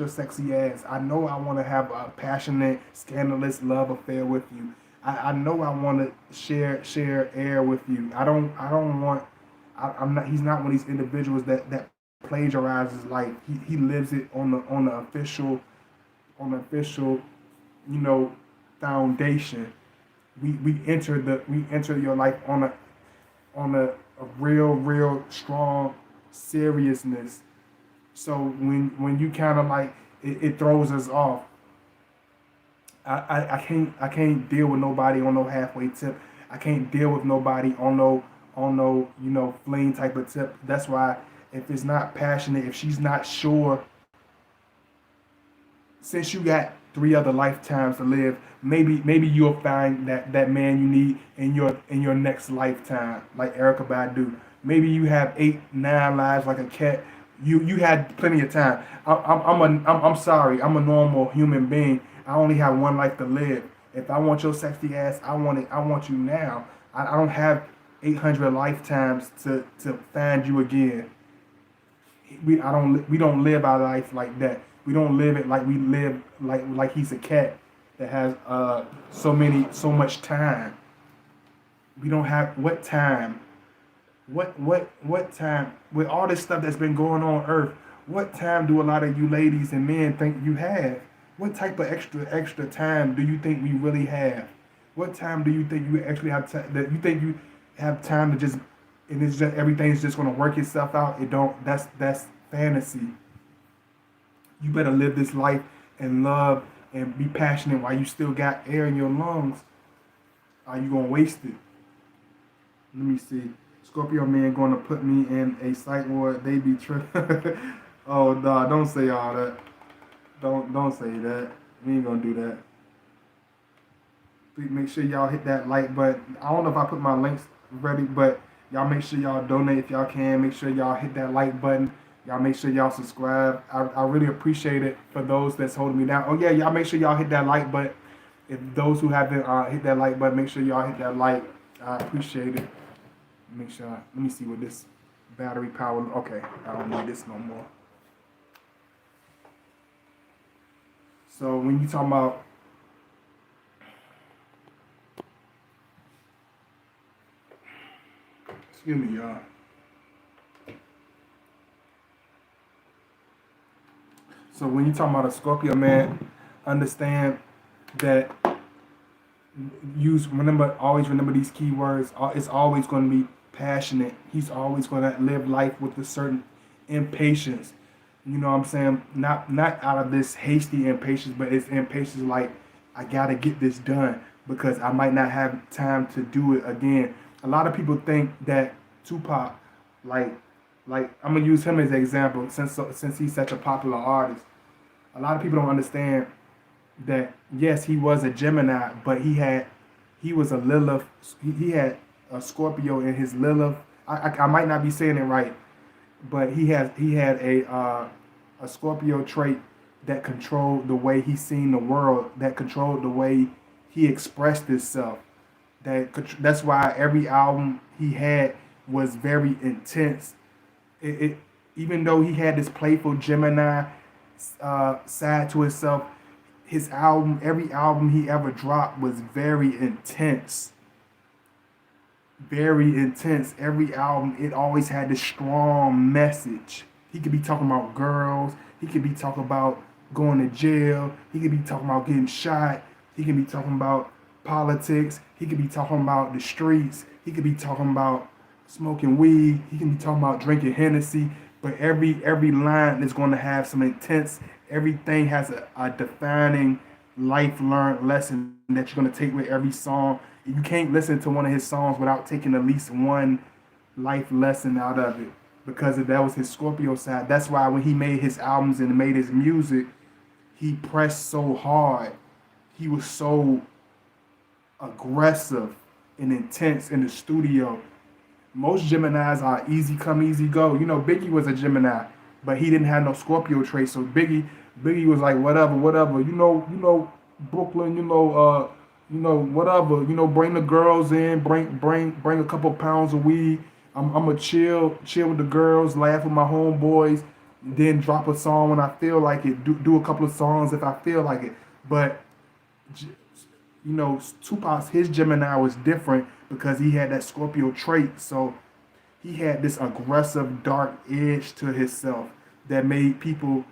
sexy ass. I know I want to have a passionate, scandalous love affair with you. I know I want to share air with you. I'm not. He's not one of these individuals that plagiarizes life. He lives it on the official, foundation. We enter your life on a real strong seriousness. So when you kind of like it throws us off. I can't deal with nobody on no halfway tip. I can't deal with nobody on no fling type of tip. That's why if it's not passionate, if she's not sure, since you got 3 other lifetimes to live, maybe you'll find that man you need in your next lifetime, like Erykah Badu. Maybe you have 8, 9 lives like a cat. You had plenty of time. I'm sorry. I'm a normal human being. I only have 1 life to live. If I want your sexy ass, I want it. I want you now. I don't have 800 lifetimes to find you again. We don't live our life like that. We don't live it like we live like he's a cat that has so much time. We don't have what time. What time with all this stuff that's been going on Earth? What time do a lot of you ladies and men think you have? What type of extra time do you think we really have? What time do you think you actually have time? That you think you have time to just and it's just everything's just going to work itself out? It don't. That's fantasy. You better live this life and love and be passionate while you still got air in your lungs. Are you gonna waste it? Let me see. Scorpio man gonna put me in a psych ward. They be tripping. Oh nah, don't say all that. Don't say that. We ain't gonna do that. Please make sure y'all hit that like button. I don't know if I put my links ready, but y'all make sure y'all donate if y'all can. Make sure y'all hit that like button. Y'all make sure y'all subscribe. I really appreciate it for those that's holding me down. Oh yeah, y'all make sure y'all hit that like button. If those who haven't hit that like button, make sure y'all hit that like. I appreciate it. Make sure. Let me see what this battery power. Okay, I don't need this no more. So when you talking about, excuse me, y'all. So when you talking about a Scorpio man, understand that always remember these keywords. It's always going to be passionate. He's always going to live life with a certain impatience. You know what I'm saying? Not out of this hasty impatience, but it's impatience like I gotta get this done because I might not have time to do it again. A lot of people think that Tupac, like I'm gonna use him as an example since he's such a popular artist. A lot of people don't understand that yes, he was a Gemini, but he was a Lilith. He had a Scorpio in his Lilith. I might not be saying it right, but he had a Scorpio trait that controlled the way he seen the world, that controlled the way he expressed himself. That's why every album he had was very intense. It even though he had this playful Gemini side to himself, every album he ever dropped was very intense. Very intense. Every album, it always had this strong message. He could be talking about girls. He could be talking about going to jail. He could be talking about getting shot. He could be talking about politics. He could be talking about the streets. He could be talking about smoking weed. He can be talking about drinking Hennessy. But every line is going to have some intense. Everything has a defining life learned lesson that you're going to take with every song. You can't listen to one of his songs without taking at least one life lesson out of it because that was his Scorpio side. That's why when he made his albums and made his music, he pressed so hard. He was so aggressive and intense in the studio. Most Geminis are easy come, easy go. You know, Biggie was a Gemini, but he didn't have no Scorpio traits. So Biggie was like, whatever. You know, Brooklyn. Whatever. You know, bring the girls in, bring a couple pounds of weed. I'ma chill with the girls, laugh with my homeboys, then drop a song when I feel like it. Do a couple of songs if I feel like it. But Tupac's his Gemini was different because he had that Scorpio trait. So he had this aggressive, dark edge to himself that made people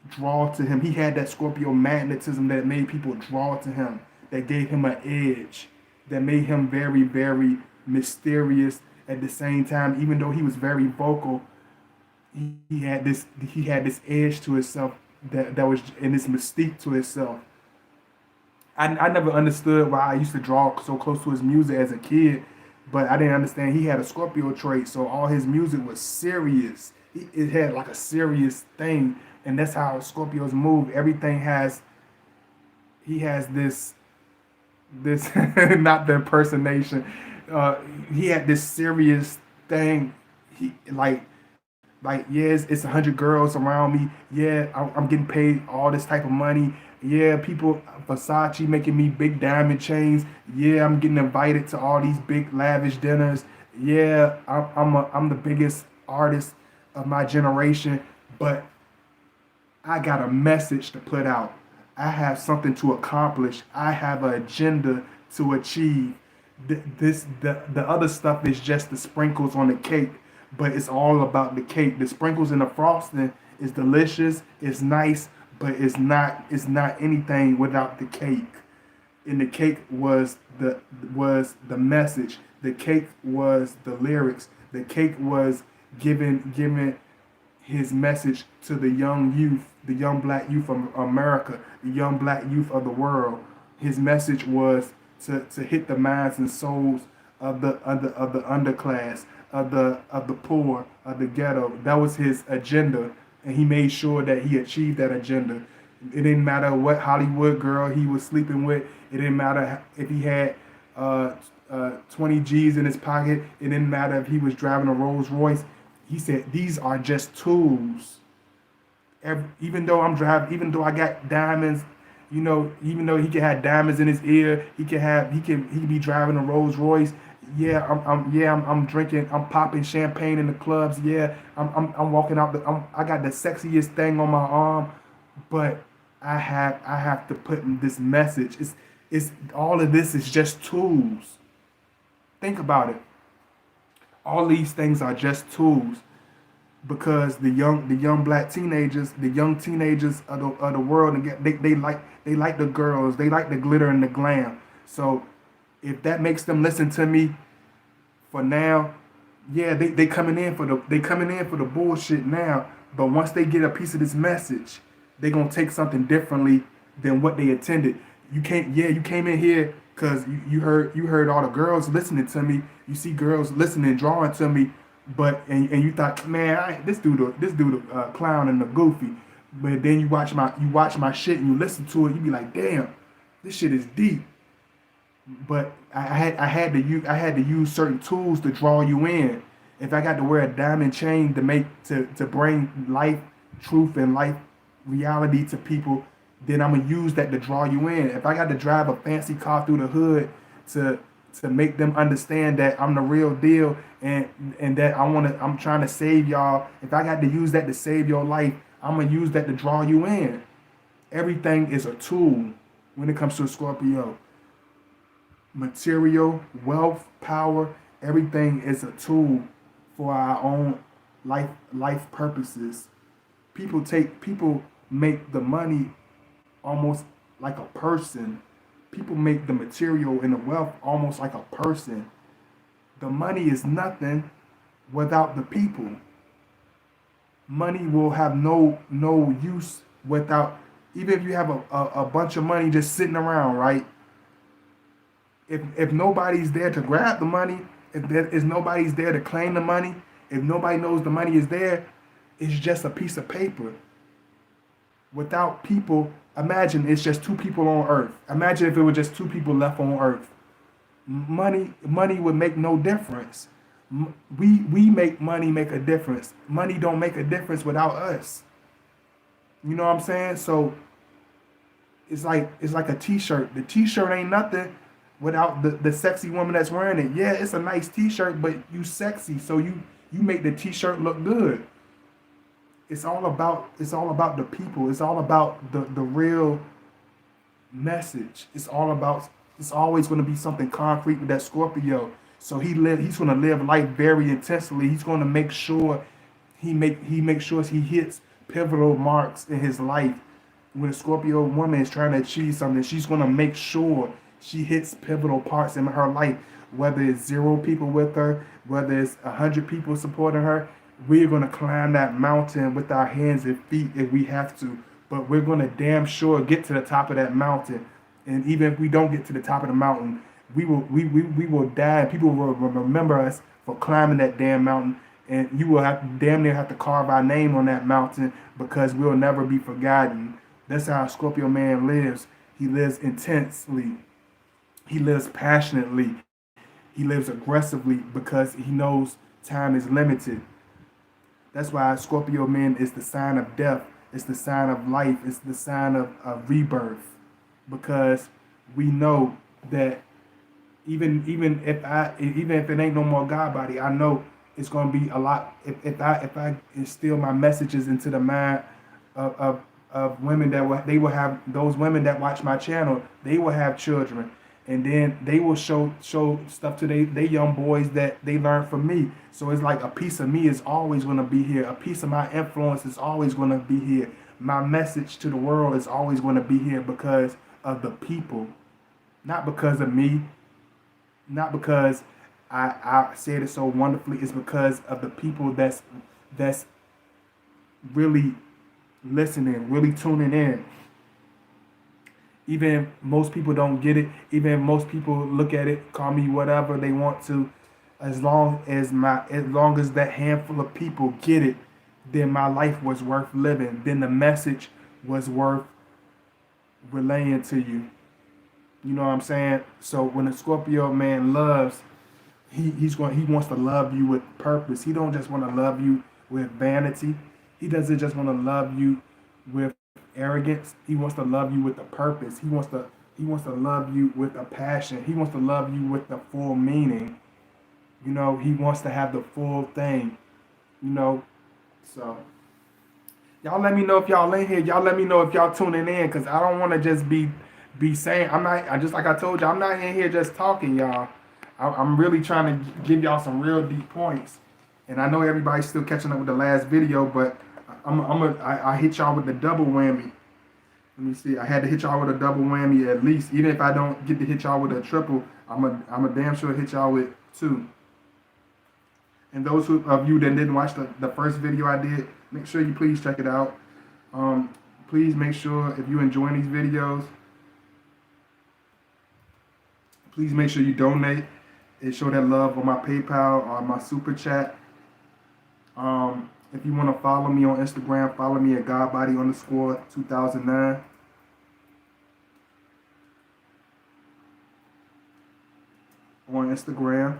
draw to him. He had that Scorpio magnetism that made people draw to him, that gave him an edge, that made him very, very mysterious at the same time. Even though he was very vocal, he had this edge to himself that was in this mystique to himself. I never understood why I used to draw so close to his music as a kid, but I didn't understand he had a Scorpio trait, so all his music was serious. It had like a serious thing, and that's how Scorpios move. Everything he has this not the impersonation. He had this serious thing. He yeah, it's 100 girls around me. Yeah, I'm getting paid all this type of money. Yeah, people, Versace making me big diamond chains. Yeah, I'm getting invited to all these big lavish dinners. Yeah, I'm the biggest artist of my generation. But I got a message to put out. I have something to accomplish. I have an agenda to achieve. The other stuff is just the sprinkles on the cake, but it's all about the cake. The sprinkles and the frosting is delicious, it's nice, but it's not anything without the cake. And the cake was the message. The cake was the lyrics. The cake was giving his message to the young youth, the young black youth of America, the young black youth of the world. His message was to hit the minds and souls of the underclass, of the poor, of the ghetto. That was his agenda, and he made sure that he achieved that agenda. It didn't matter what Hollywood girl he was sleeping with. It didn't matter if he had 20 G's in his pocket. It didn't matter if he was driving a Rolls Royce. He said, these are just tools. Even though I'm driving, even though I got diamonds, even though he can have diamonds in his ear, he can be driving a Rolls Royce. Yeah, I'm drinking, I'm popping champagne in the clubs. Yeah, I'm walking out. I got the sexiest thing on my arm, but I have to put in this message. It's all of this is just tools. Think about it. All these things are just tools because the young black teenagers, the young teenagers of the world, and they like the girls, they like the glitter and the glam. So if that makes them listen to me for now, yeah, they coming in for the bullshit now. But once they get a piece of this message, they gonna take something differently than what they intended. You came in here because you heard all the girls listening to me. You see girls listening, drawing to me, and you thought, man, this dude a clown and a goofy. But then you watch my shit and you listen to it, you be like, damn, this shit is deep. But I had to use certain tools to draw you in. If I got to wear a diamond chain to bring life, truth, and life reality to people, then I'm gonna use that to draw you in. If I got to drive a fancy car through the hood to make them understand that I'm the real deal, and that I'm trying to save y'all. If I got to use that to save your life, I'm gonna use that to draw you in. Everything is a tool when it comes to a Scorpio. Material, wealth, power, everything is a tool for our own life purposes. People make the money almost like a person. People make the material and the wealth almost like a person. The money is nothing without the people. Money will have no use without, even if you have a bunch of money just sitting around, right? If nobody's there to grab the money, if there is nobody's there to claim the money, if nobody knows the money is there, it's just a piece of paper. Without people, imagine it's just two people on earth. Imagine if it were just two people left on earth. Money would make no difference. We make money make a difference. Money don't make a difference without us. You know what I'm saying? So it's like a t-shirt. The t-shirt ain't nothing without the sexy woman that's wearing it. Yeah, it's a nice t-shirt, but you sexy, so you make the t-shirt look good. It's all about the people. It's all about the real message. It's always going to be something concrete with that Scorpio. So he's going to live life very intensely. He's going to make sure he makes sure he hits pivotal marks in his life. When a Scorpio woman is trying to achieve something, she's going to make sure she hits pivotal parts in her life. Whether it's 0 people with her, whether it's 100 people supporting her, we're going to climb that mountain with our hands and feet if we have to. But we're going to damn sure get to the top of that mountain. And even if we don't get to the top of the mountain, we will die. People will remember us for climbing that damn mountain. And you will damn near have to carve our name on that mountain because we'll never be forgotten. That's how a Scorpio man lives. He lives intensely. He lives passionately. He lives aggressively because he knows time is limited. That's why Scorpio man is the sign of death. It's the sign of life. It's the sign of rebirth. Because we know that even if it ain't no more God body, I know it's gonna be a lot. If I instill my messages into the mind of women they will have, those women that watch my channel, they will have children, and then they will show stuff to they young boys that they learn from me. So it's like a piece of me is always going to be here. A piece of my influence is always going to be here. My message to the world is always going to be here because of the people, not because of me, not because I said it so wonderfully. It's because of the people that's really listening, really tuning in. Even if most people don't get it, even if most people look at it, call me whatever they want to, as long as that handful of people get it, then my life was worth living. Then the message was worth relaying to you. You know what I'm saying? So when a Scorpio man loves, he wants to love you with purpose. He don't just want to love you with vanity. He doesn't just want to love you with arrogance. He wants to love you with a purpose. He wants to love you with a passion. He wants to love you with the full meaning. You know, he wants to have the full thing. You know, so y'all let me know if y'all in here. Y'all let me know if y'all tuning in, cause I don't want to just be saying, I'm not. I just like I told you, I'm not in here just talking, y'all. I'm really trying to give y'all some real deep points. And I know everybody's still catching up with the last video, but I hit y'all with the double whammy. Let me see. I had to hit y'all with a double whammy at least. Even if I don't get to hit y'all with a triple, I'm a damn sure hit y'all with two. And those of you that didn't watch the first video I did, make sure you please check it out. Please make sure if you're enjoying these videos, please make sure you donate and show that love on my PayPal or my Super Chat. If you want to follow me on Instagram, follow me at godbody_2009. On Instagram.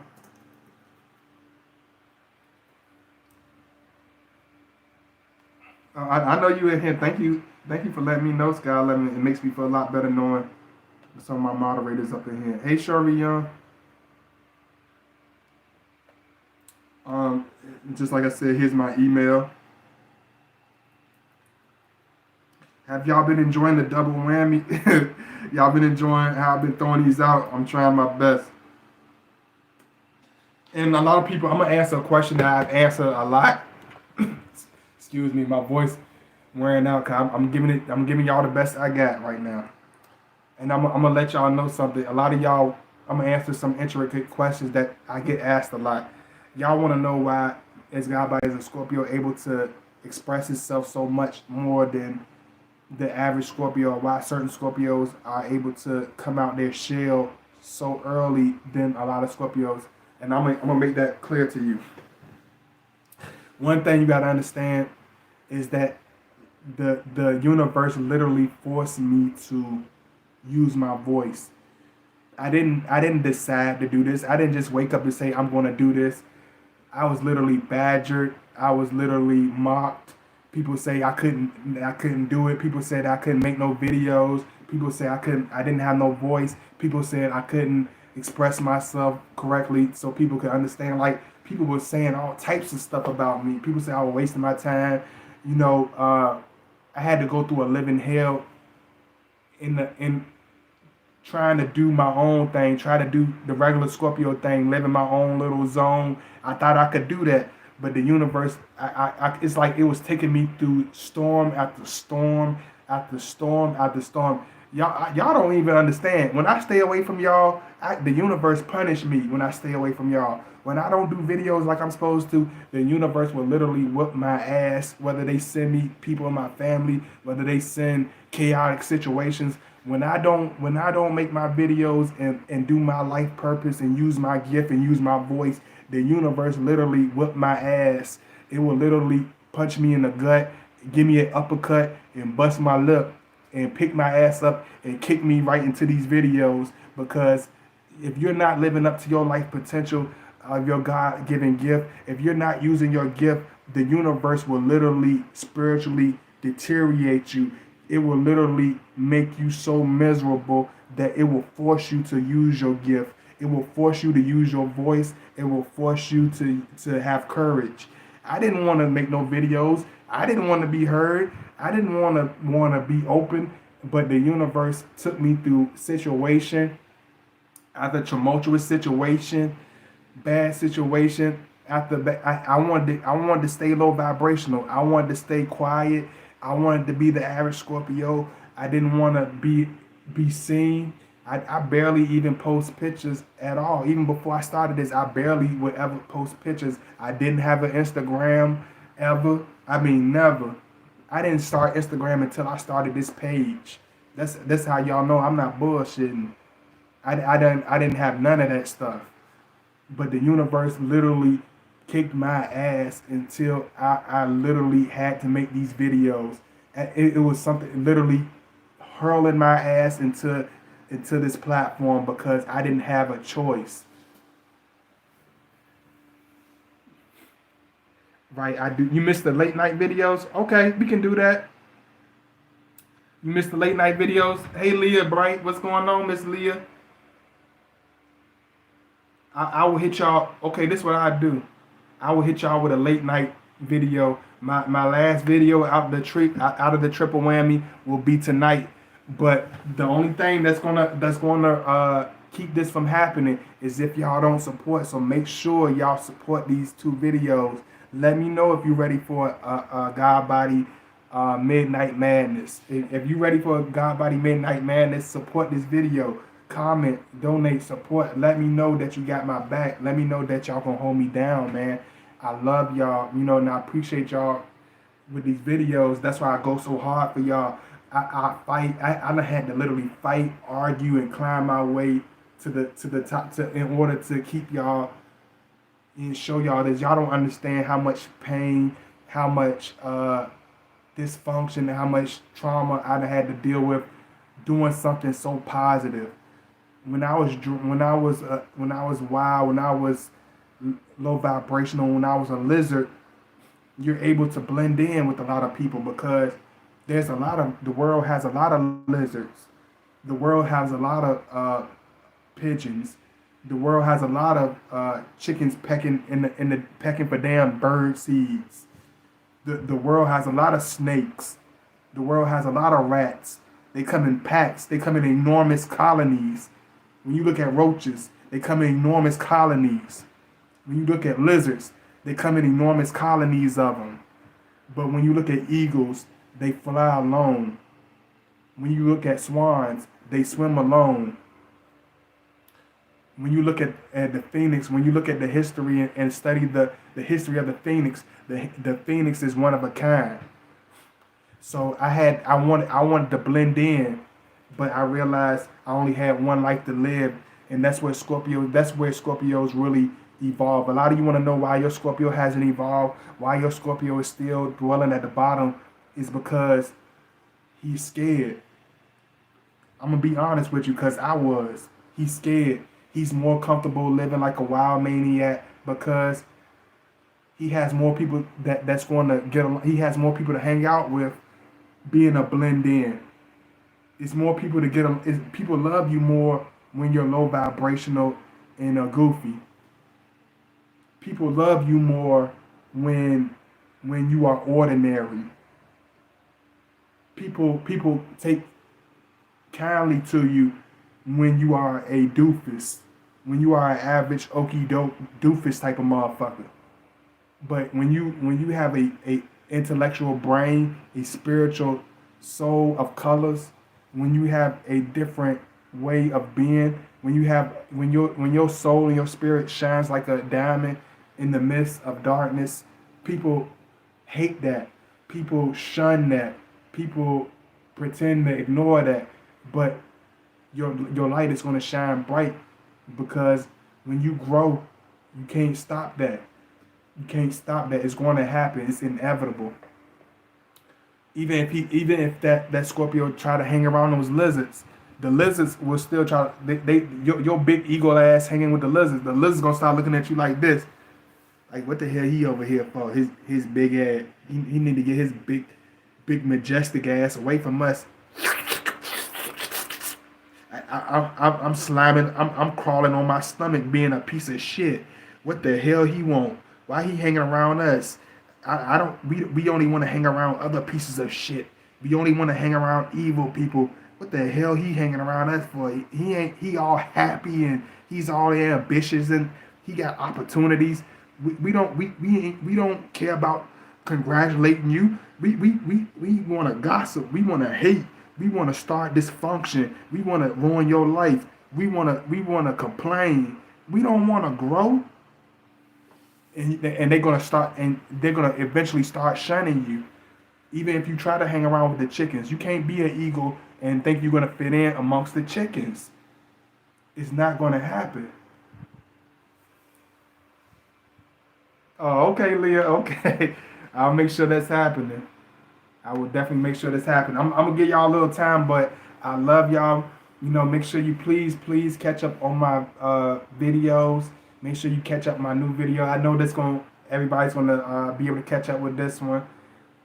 I know you in here. Thank you for letting me know, Skylar. It makes me feel a lot better knowing some of my moderators up in here. Hey, Shirley Young. Just like I said, here's my email. Have y'all been enjoying the double whammy? Y'all been enjoying how I've been throwing these out? I'm trying my best. And a lot of people, I'm gonna answer a question that I've answered a lot. Excuse me, my voice wearing out. Cause I'm giving y'all the best I got right now. And I'm gonna let y'all know something. A lot of y'all, I'm gonna answer some intricate questions that I get asked a lot. Y'all want to know why is God by as a Scorpio able to express itself so much more than the average Scorpio? Why certain Scorpios are able to come out their shell so early than a lot of Scorpios? And I'm gonna make that clear to you. One thing you gotta understand is that the universe literally forced me to use my voice. I didn't decide to do this. I didn't just wake up and say I'm gonna do this. I was literally badgered. I was literally mocked. People say I couldn't do it. People said I couldn't make no videos. People said I didn't have no voice. People said I couldn't express myself correctly so people could understand. Like, people were saying all types of stuff about me. People said I was wasting my time. You know, I had to go through a living hell in trying to do my own thing, try to do the regular Scorpio thing, live in my own little zone. I thought I could do that, but the universe, it's like it was taking me through storm after storm after storm after storm. Y'all don't even understand. When I stay away from y'all, the universe punish me when I stay away from y'all. When I don't do videos like I'm supposed to, the universe will literally whoop my ass, whether they send me people in my family, whether they send chaotic situations. When I don't make my videos and do my life purpose and use my gift and use my voice, the universe literally whip my ass. It will literally punch me in the gut, give me an uppercut, and bust my lip and pick my ass up and kick me right into these videos. Because if you're not living up to your life potential of your God-given gift, if you're not using your gift, the universe will literally spiritually deteriorate you. It will literally make you so miserable that it will force you to use your gift. It will force you to use your voice. It will force you to have courage. I didn't want to make no videos. I didn't want to be heard. I didn't want to be open. But the universe took me through situation after tumultuous situation, bad situation. I wanted to stay low vibrational. I wanted to stay quiet. I wanted to be the average Scorpio. I didn't want to be seen. I barely even post pictures at all. Even before I started this, I barely would ever post pictures. I didn't have an Instagram ever. I mean, never. I didn't start Instagram until I started this page. That's how y'all know I'm not bullshitting. I didn't have none of that stuff. But the universe literally kicked my ass until I literally had to make these videos. It was something literally hurling my ass into this platform because I didn't have a choice. Right? I do. You missed the late night videos? Okay, we can do that. You missed the late night videos? Hey Leah Bright, what's going on, Miss Leah? I will hit y'all. Okay, this is what I do. I will hit y'all with a late night video. My last video out of the triple whammy will be tonight. But the only thing that's gonna keep this from happening is if y'all don't support. So make sure y'all support these two videos. Let me know if you're ready for a God Body Midnight Madness. If you're ready for a God Body Midnight Madness, support this video. Comment, donate, support. Let me know that you got my back. Let me know that y'all gonna hold me down, man. I love y'all, and I appreciate y'all with these videos. That's why I go so hard for y'all. I fight. I done had to literally fight, argue, and climb my way to the top in order to keep y'all and show y'all that y'all don't understand how much pain, how much dysfunction, and how much trauma I done had to deal with doing something so positive. When I was wild, when I was low vibrational, when I was a lizard, you're able to blend in with a lot of people because the world has a lot of lizards. The world has a lot of pigeons. The world has a lot of chickens pecking pecking for damn bird seeds. The world has a lot of snakes. The world has a lot of rats. They come in packs. They come in enormous colonies. When you look at roaches, they come in enormous colonies. When you look at lizards, they come in enormous colonies of them. But when you look at eagles, they fly alone. When you look at swans, they swim alone. When you look at the phoenix, when you look at the history and study the history of the phoenix is one of a kind. So I wanted to blend in, but I realized I only had one life to live, and that's where Scorpios really evolve. A lot of you want to know why your Scorpio hasn't evolved, why your Scorpio is still dwelling at the bottom, is because he's scared. I'm gonna be honest with you, because I was. He's scared. He's more comfortable living like a wild maniac because he has more people that's going to get along. He has more people to hang out with, being a blend in. It's more people to get. People love you more when you're low vibrational and goofy. People love you more when you are ordinary. People take kindly to you when you are a doofus, when you are an average okie doke doofus type of motherfucker. But when you have a intellectual brain, a spiritual soul of colors, when you have a different way of being, when your soul and your spirit shines like a diamond in the midst of darkness, people hate that. People shun that. People pretend to ignore that. But your light is going to shine bright because when you grow, you can't stop that. You can't stop that. It's going to happen. It's inevitable. Even if that Scorpio try to hang around those lizards, the lizards will still try. Your big eagle ass hanging with the lizards. The lizards gonna start looking at you like this, like what the hell he over here for? His big ass. He need to get his big majestic ass away from us. I'm slamming. I'm crawling on my stomach, being a piece of shit. What the hell he want? Why he hanging around us? I don't. We only want to hang around other pieces of shit. We only want to hang around evil people. What the hell he hanging around us for? He ain't. He all happy and he's all ambitious and he got opportunities. We don't care about congratulating you. We want to gossip. We want to hate. We want to start dysfunction. We want to ruin your life. We want to complain. We don't want to grow. and they're gonna eventually start shunning you. Even if you try to hang around with the chickens, you can't be an eagle and think you're gonna fit in amongst the chickens. It's not gonna happen. Oh, okay, Leah. Okay, I'll make sure that's happening. I will definitely make sure this happens. I'm gonna give y'all a little time, but I love y'all. You know, make sure you please catch up on my videos. Make sure you catch up my new video. I know everybody's gonna be able to catch up with this one.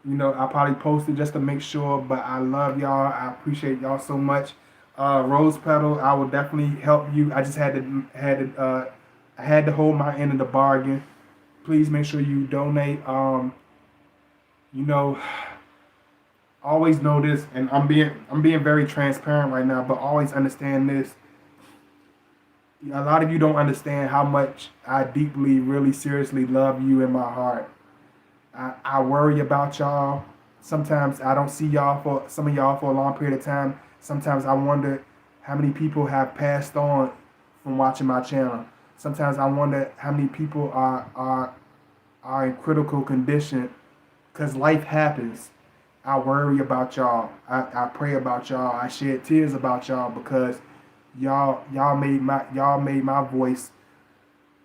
You know, I'll probably post it just to make sure. But I love y'all. I appreciate y'all so much. Rose Petal, I will definitely help you. I just I had to hold my end of the bargain. Please make sure you donate. You know, always know this, and I'm being very transparent right now, but always understand this. A lot of you don't understand how much I deeply, really seriously love you in my heart. I worry about y'all. Sometimes I don't see y'all for some of y'all for a long period of time. Sometimes I wonder how many people have passed on from watching my channel. Sometimes I wonder how many people are in critical condition because life happens. I worry about y'all. I pray about y'all. I shed tears about y'all because y'all made my voice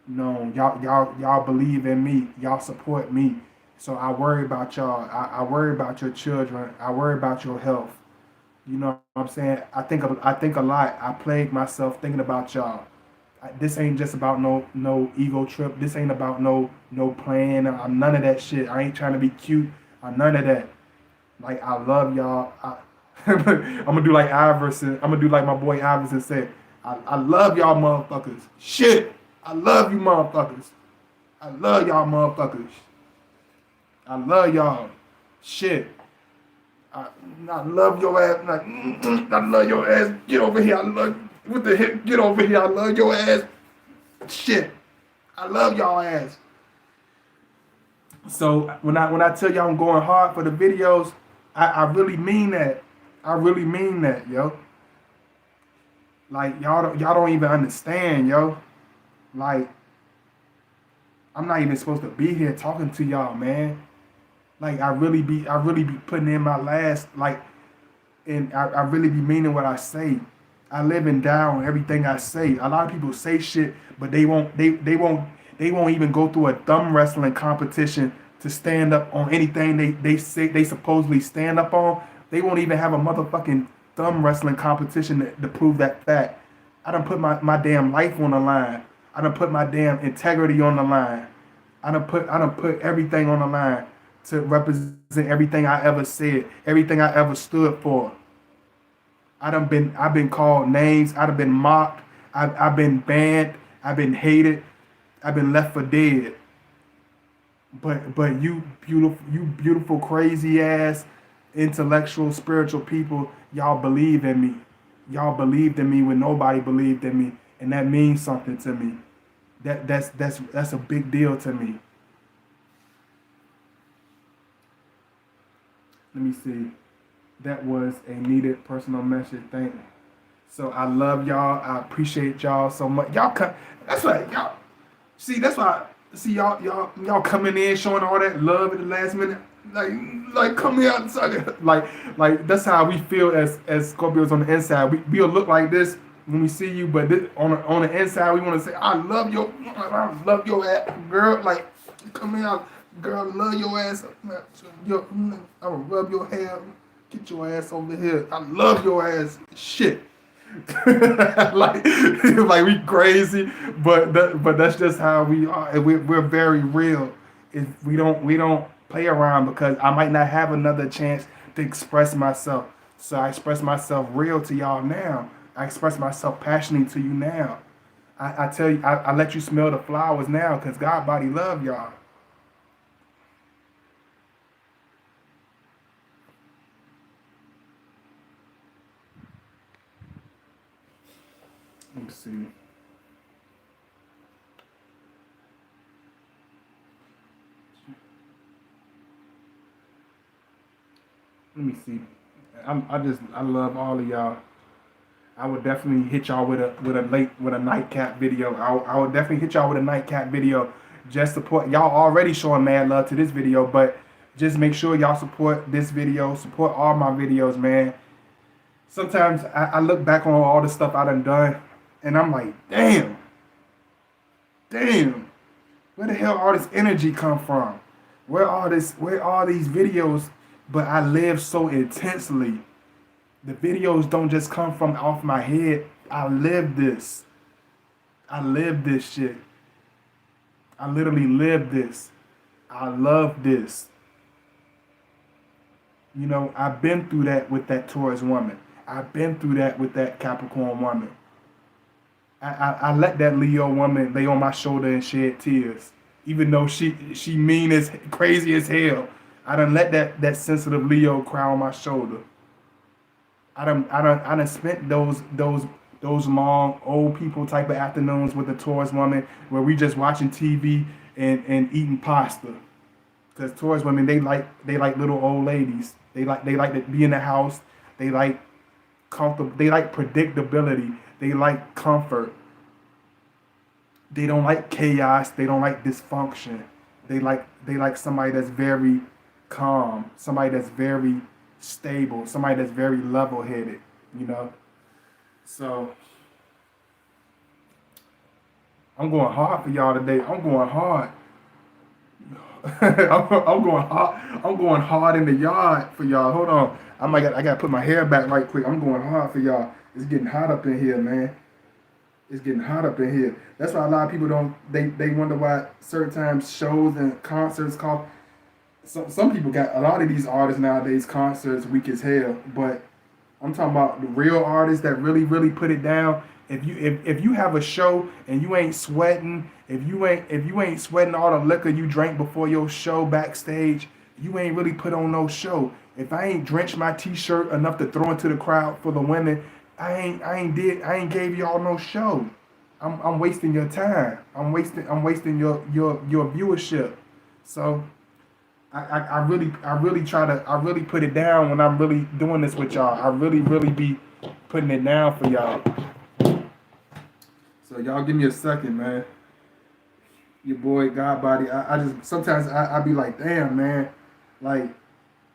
known. Y'all believe in me. Y'all support me. So I worry about y'all. I worry about your children. I worry about your health. You know what I'm saying? I think a lot. I plague myself thinking about y'all. This ain't just about no ego trip. This ain't about no plan. I'm none of that shit. I ain't trying to be cute. I'm none of that. Like I love y'all. I'm gonna do like Iverson. I'm gonna do like my boy Iverson said. I love y'all motherfuckers. Shit. I love you motherfuckers. I love y'all motherfuckers. I love y'all. Shit. I love your ass. Like, I love your ass. Get over here. I love what the heck? Get over here. I love your ass. Shit. I love y'all ass. So when I tell y'all I'm going hard for the videos, I really mean that. I really mean that, yo. Like y'all don't even understand, yo. Like I'm not even supposed to be here talking to y'all, man. Like I really be putting in my last and I really be meaning what I say. I live and die on everything I say. A lot of people say shit, but they won't even go through a thumb wrestling competition to stand up on anything they say they supposedly stand up on. They won't even have a motherfucking thumb wrestling competition to prove that fact. I done put my damn life on the line. I done put my damn integrity on the line. I done put everything on the line to represent everything I ever said, everything I ever stood for. I've been called names. I've been mocked. I've been banned. I've been hated. I've been left for dead. But you beautiful crazy ass intellectual spiritual people, y'all believe in me. Y'all believed in me when nobody believed in me, and that means something to me. That's a big deal to me. Let me see. That was a needed personal message. Thank you. So I love y'all. I appreciate y'all so much. Y'all come. That's why y'all see. That's why see y'all coming in showing all that love at the last minute. Like come here outside. Like that's how we feel as Scorpios on the inside. We'll look like this when we see you, but on the inside we want to say I love your ass, girl. Like come here, girl. Love your ass. I'm gonna rub your hair. Get your ass over here. I love your ass. Shit. like we crazy, but that's just how we are. And we're very real. If we don't play around because I might not have another chance to express myself. So I express myself real to y'all now. I express myself passionately to you now. I tell you, I let you smell the flowers now because God body love y'all. Let me see. Let me see. I love all of y'all. I would definitely hit y'all with a nightcap video. I would definitely hit y'all with a nightcap video. just support. Y'all already showing mad love to this video, but just make sure y'all support this video, support all my videos, man. Sometimes I look back on all the stuff I done, and I'm like, damn, where the hell all this energy come from? Where all these videos? But I live so intensely. The videos don't just come from off my head. I live this. I live this shit. I literally live this. I love this. You know, I've been through that with that Taurus woman. I've been through that with that Capricorn woman. I let that Leo woman lay on my shoulder and shed tears. Even though she mean as crazy as hell. I done let that sensitive Leo cry on my shoulder. I done spent those long old people type of afternoons with the Taurus woman where we just watching TV and eating pasta. Because Taurus women, they like little old ladies. They like to be in the house. They like comfortable. They like predictability. They like comfort. They don't like chaos. They don't like dysfunction. They like somebody that's very calm. Somebody that's very stable. Somebody that's very level-headed. You know. So I'm going hard for y'all today. I'm going hard. I'm going hard. I'm going hard in the yard for y'all. Hold on. I gotta put my hair back right quick. I'm going hard for y'all. It's getting hot up in here, man. It's getting hot up in here. That's why a lot of people they wonder why certain times shows and concerts cost. Some people got a lot of these artists nowadays concerts weak as hell. But I'm talking about the real artists that really put it down. If you have a show and you ain't sweating, if you ain't sweating all the liquor you drank before your show backstage, you ain't really put on no show. If I ain't drenched my t-shirt enough to throw into the crowd for the women, I ain't gave y'all no show. I'm wasting your time. I'm wasting your viewership. So I really put it down when I'm really doing this with y'all. I really be putting it down for y'all. So y'all give me a second, man. Your boy Godbody. I just sometimes I be like, damn, man. Like,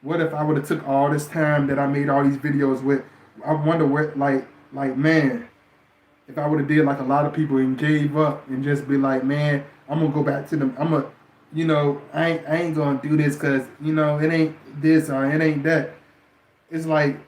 what if I would have took all this time that I made all these videos with? I wonder what, like man, if I would have did like a lot of people and gave up and just be like, man, I'm gonna go back to them. I ain't gonna do this because it ain't this or it ain't that. It's like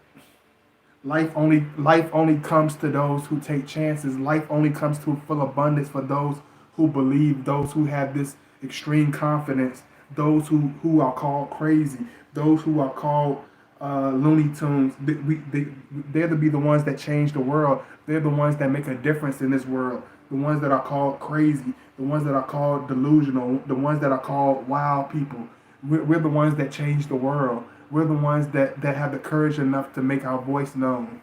life only comes to those who take chances. Life only comes to full abundance for those who believe, those who have this extreme confidence, those who are called crazy, those who are called Looney Tunes. They're to be the ones that change the world. They're the ones that make a difference in this world. The ones that are called crazy, the ones that are called delusional, the ones that are called wild people. We're the ones that change the world. We're the ones that have the courage enough to make our voice known.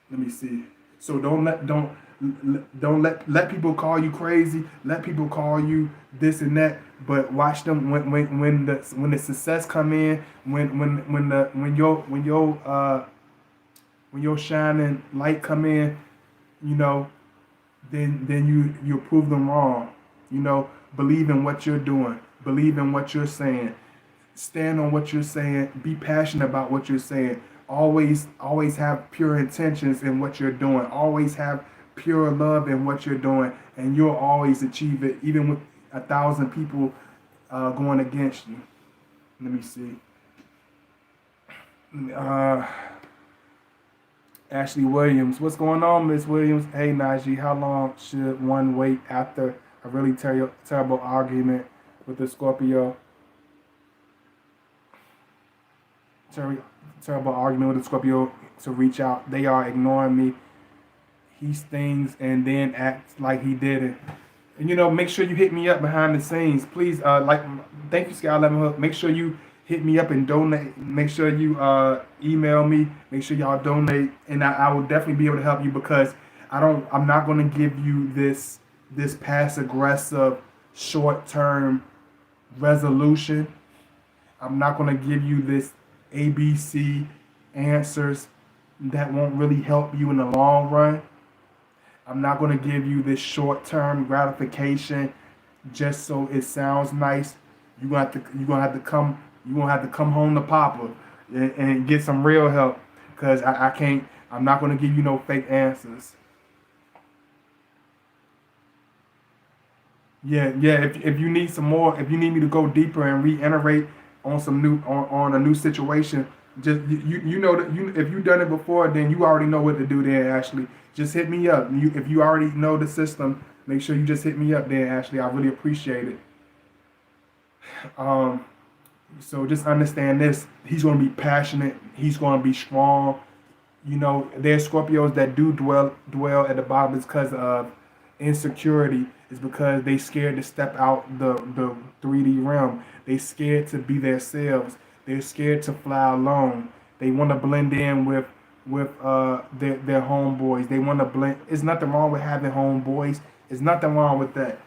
Let me see. So don't let people call you crazy. Let people call you this and that. But watch them when the success come in. When your shining light come in. Then you prove them wrong. Believe in what you're doing. Believe in what you're saying. Stand on what you're saying. Be passionate about what you're saying. Always have pure intentions in what you're doing. Always have pure love in what you're doing, and you'll always achieve it, even with 1,000 people going against you. Let me see. Ashley Williams. What's going on, Miss Williams? Hey, Najee. How long should one wait after a really terrible argument with the Scorpio? Terrible argument with the Scorpio to reach out. They are ignoring me. He stings and then acts like he didn't. And make sure you hit me up behind the scenes. Please, thank you, Sky Lemonhook. Make sure you hit me up and donate. Make sure you email me. Make sure y'all donate, and I will definitely be able to help you because I'm not going to give you this passive aggressive short term resolution. I'm not going to give you this ABC answers that won't really help you in the long run. I'm not going to give you this short-term gratification just so it sounds nice. You're gonna have to come home to Papa and get some real help, because I can't. I'm not gonna give you no fake answers. Yeah, yeah. If you need some more, if you need me to go deeper and reiterate on some new on a new situation, just you know that you if you've done it before, then you already know what to do there. Ashley, just hit me up. If you already know the system, make sure you just hit me up there, Ashley. I really appreciate it. Um, so just understand this. He's gonna be passionate. He's gonna be strong. You know, there's Scorpios that do dwell at the bottom is because of insecurity. Is because they scared to step out the 3D realm. They scared to be themselves. They're scared to fly alone. They want to blend in with their homeboys. They want to blend. There's nothing wrong with having homeboys. There's nothing wrong with that.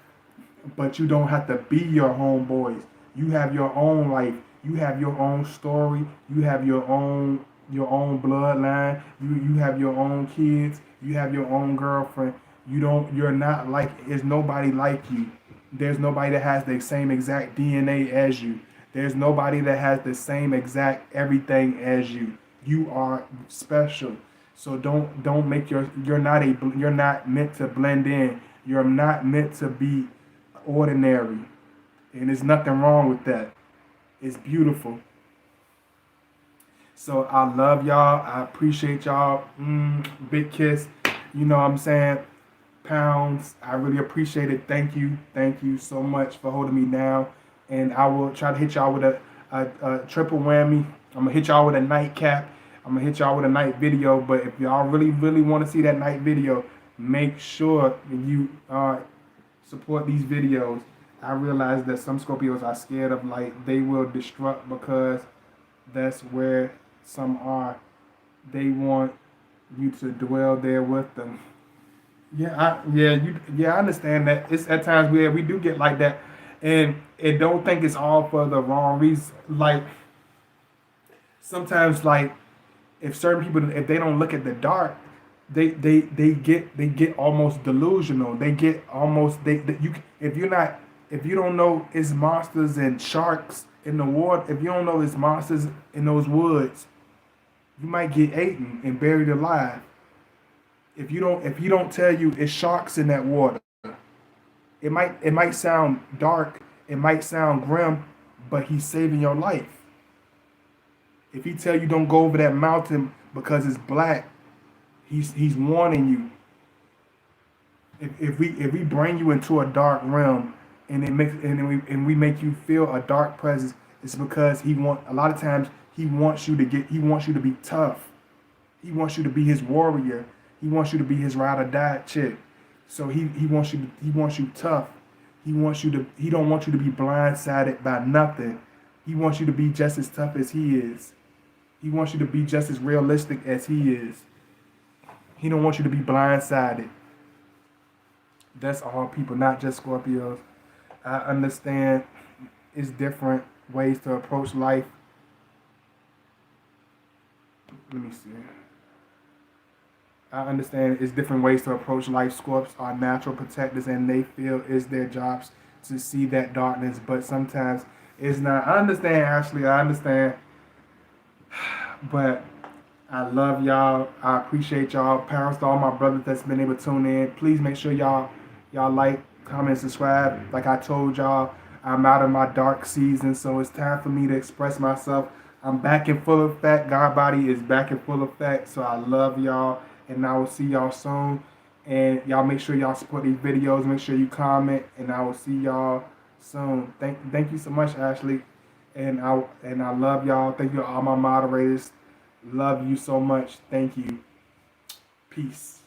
But you don't have to be your homeboys. You have your own life. You have your own story. You have your own bloodline. You have your own kids. You have your own girlfriend. You're not like, there's nobody like you. There's nobody that has the same exact DNA as you. There's nobody that has the same exact everything as you. You are special. So don't make you're not meant to blend in. You're not meant to be ordinary. And there's nothing wrong with that. It's beautiful. So I love y'all. I appreciate y'all. Big kiss. You know what I'm saying? Pounds. I really appreciate it. Thank you. Thank you so much for holding me down. And I will try to hit y'all with a triple whammy. I'm going to hit y'all with a nightcap. I'm going to hit y'all with a night video. But if y'all really, really want to see that night video, make sure you support these videos. I realize that some Scorpios are scared of light. They will destruct because that's where some are. They want you to dwell there with them. I understand that. It's at times where we do get like that, and don't think it's all for the wrong reason. Like sometimes, like if certain people, if they don't look at the dark, they get almost delusional. They get almost they you if you don't know it's monsters and sharks in the water, if you don't know it's monsters in those woods, you might get eaten and buried alive. If he don't tell you it's sharks in that water, it might sound dark, it might sound grim, but he's saving your life. If he tell you don't go over that mountain because it's black, he's warning you. If we bring you into a dark realm and we make you feel a dark presence, it's because a lot of times he wants you to be tough. He wants you to be his warrior. He wants you to be his ride or die chick. So he wants you tough. He don't want you to be blindsided by nothing. He wants you to be just as tough as he is. He wants you to be just as realistic as he is. He don't want you to be blindsided. That's all people, not just Scorpios. I understand it's different ways to approach life. Let me see. I understand it's different ways to approach life. Scorps are natural protectors and they feel it's their jobs to see that darkness, but sometimes it's not. I understand, Ashley. I understand. But I love y'all. I appreciate y'all. Parents to all my brothers that's been able to tune in. Please make sure y'all like, comment, subscribe. Like I told y'all, I'm out of my dark season, so it's time for me to express myself. I'm back in full effect. God body is back in full effect. So I love y'all, and I will see y'all soon. And y'all make sure y'all support these videos. Make sure you comment, and I will see y'all soon. Thank you so much, Ashley. And I love y'all. Thank you to all my moderators. Love you so much. Thank you. Peace.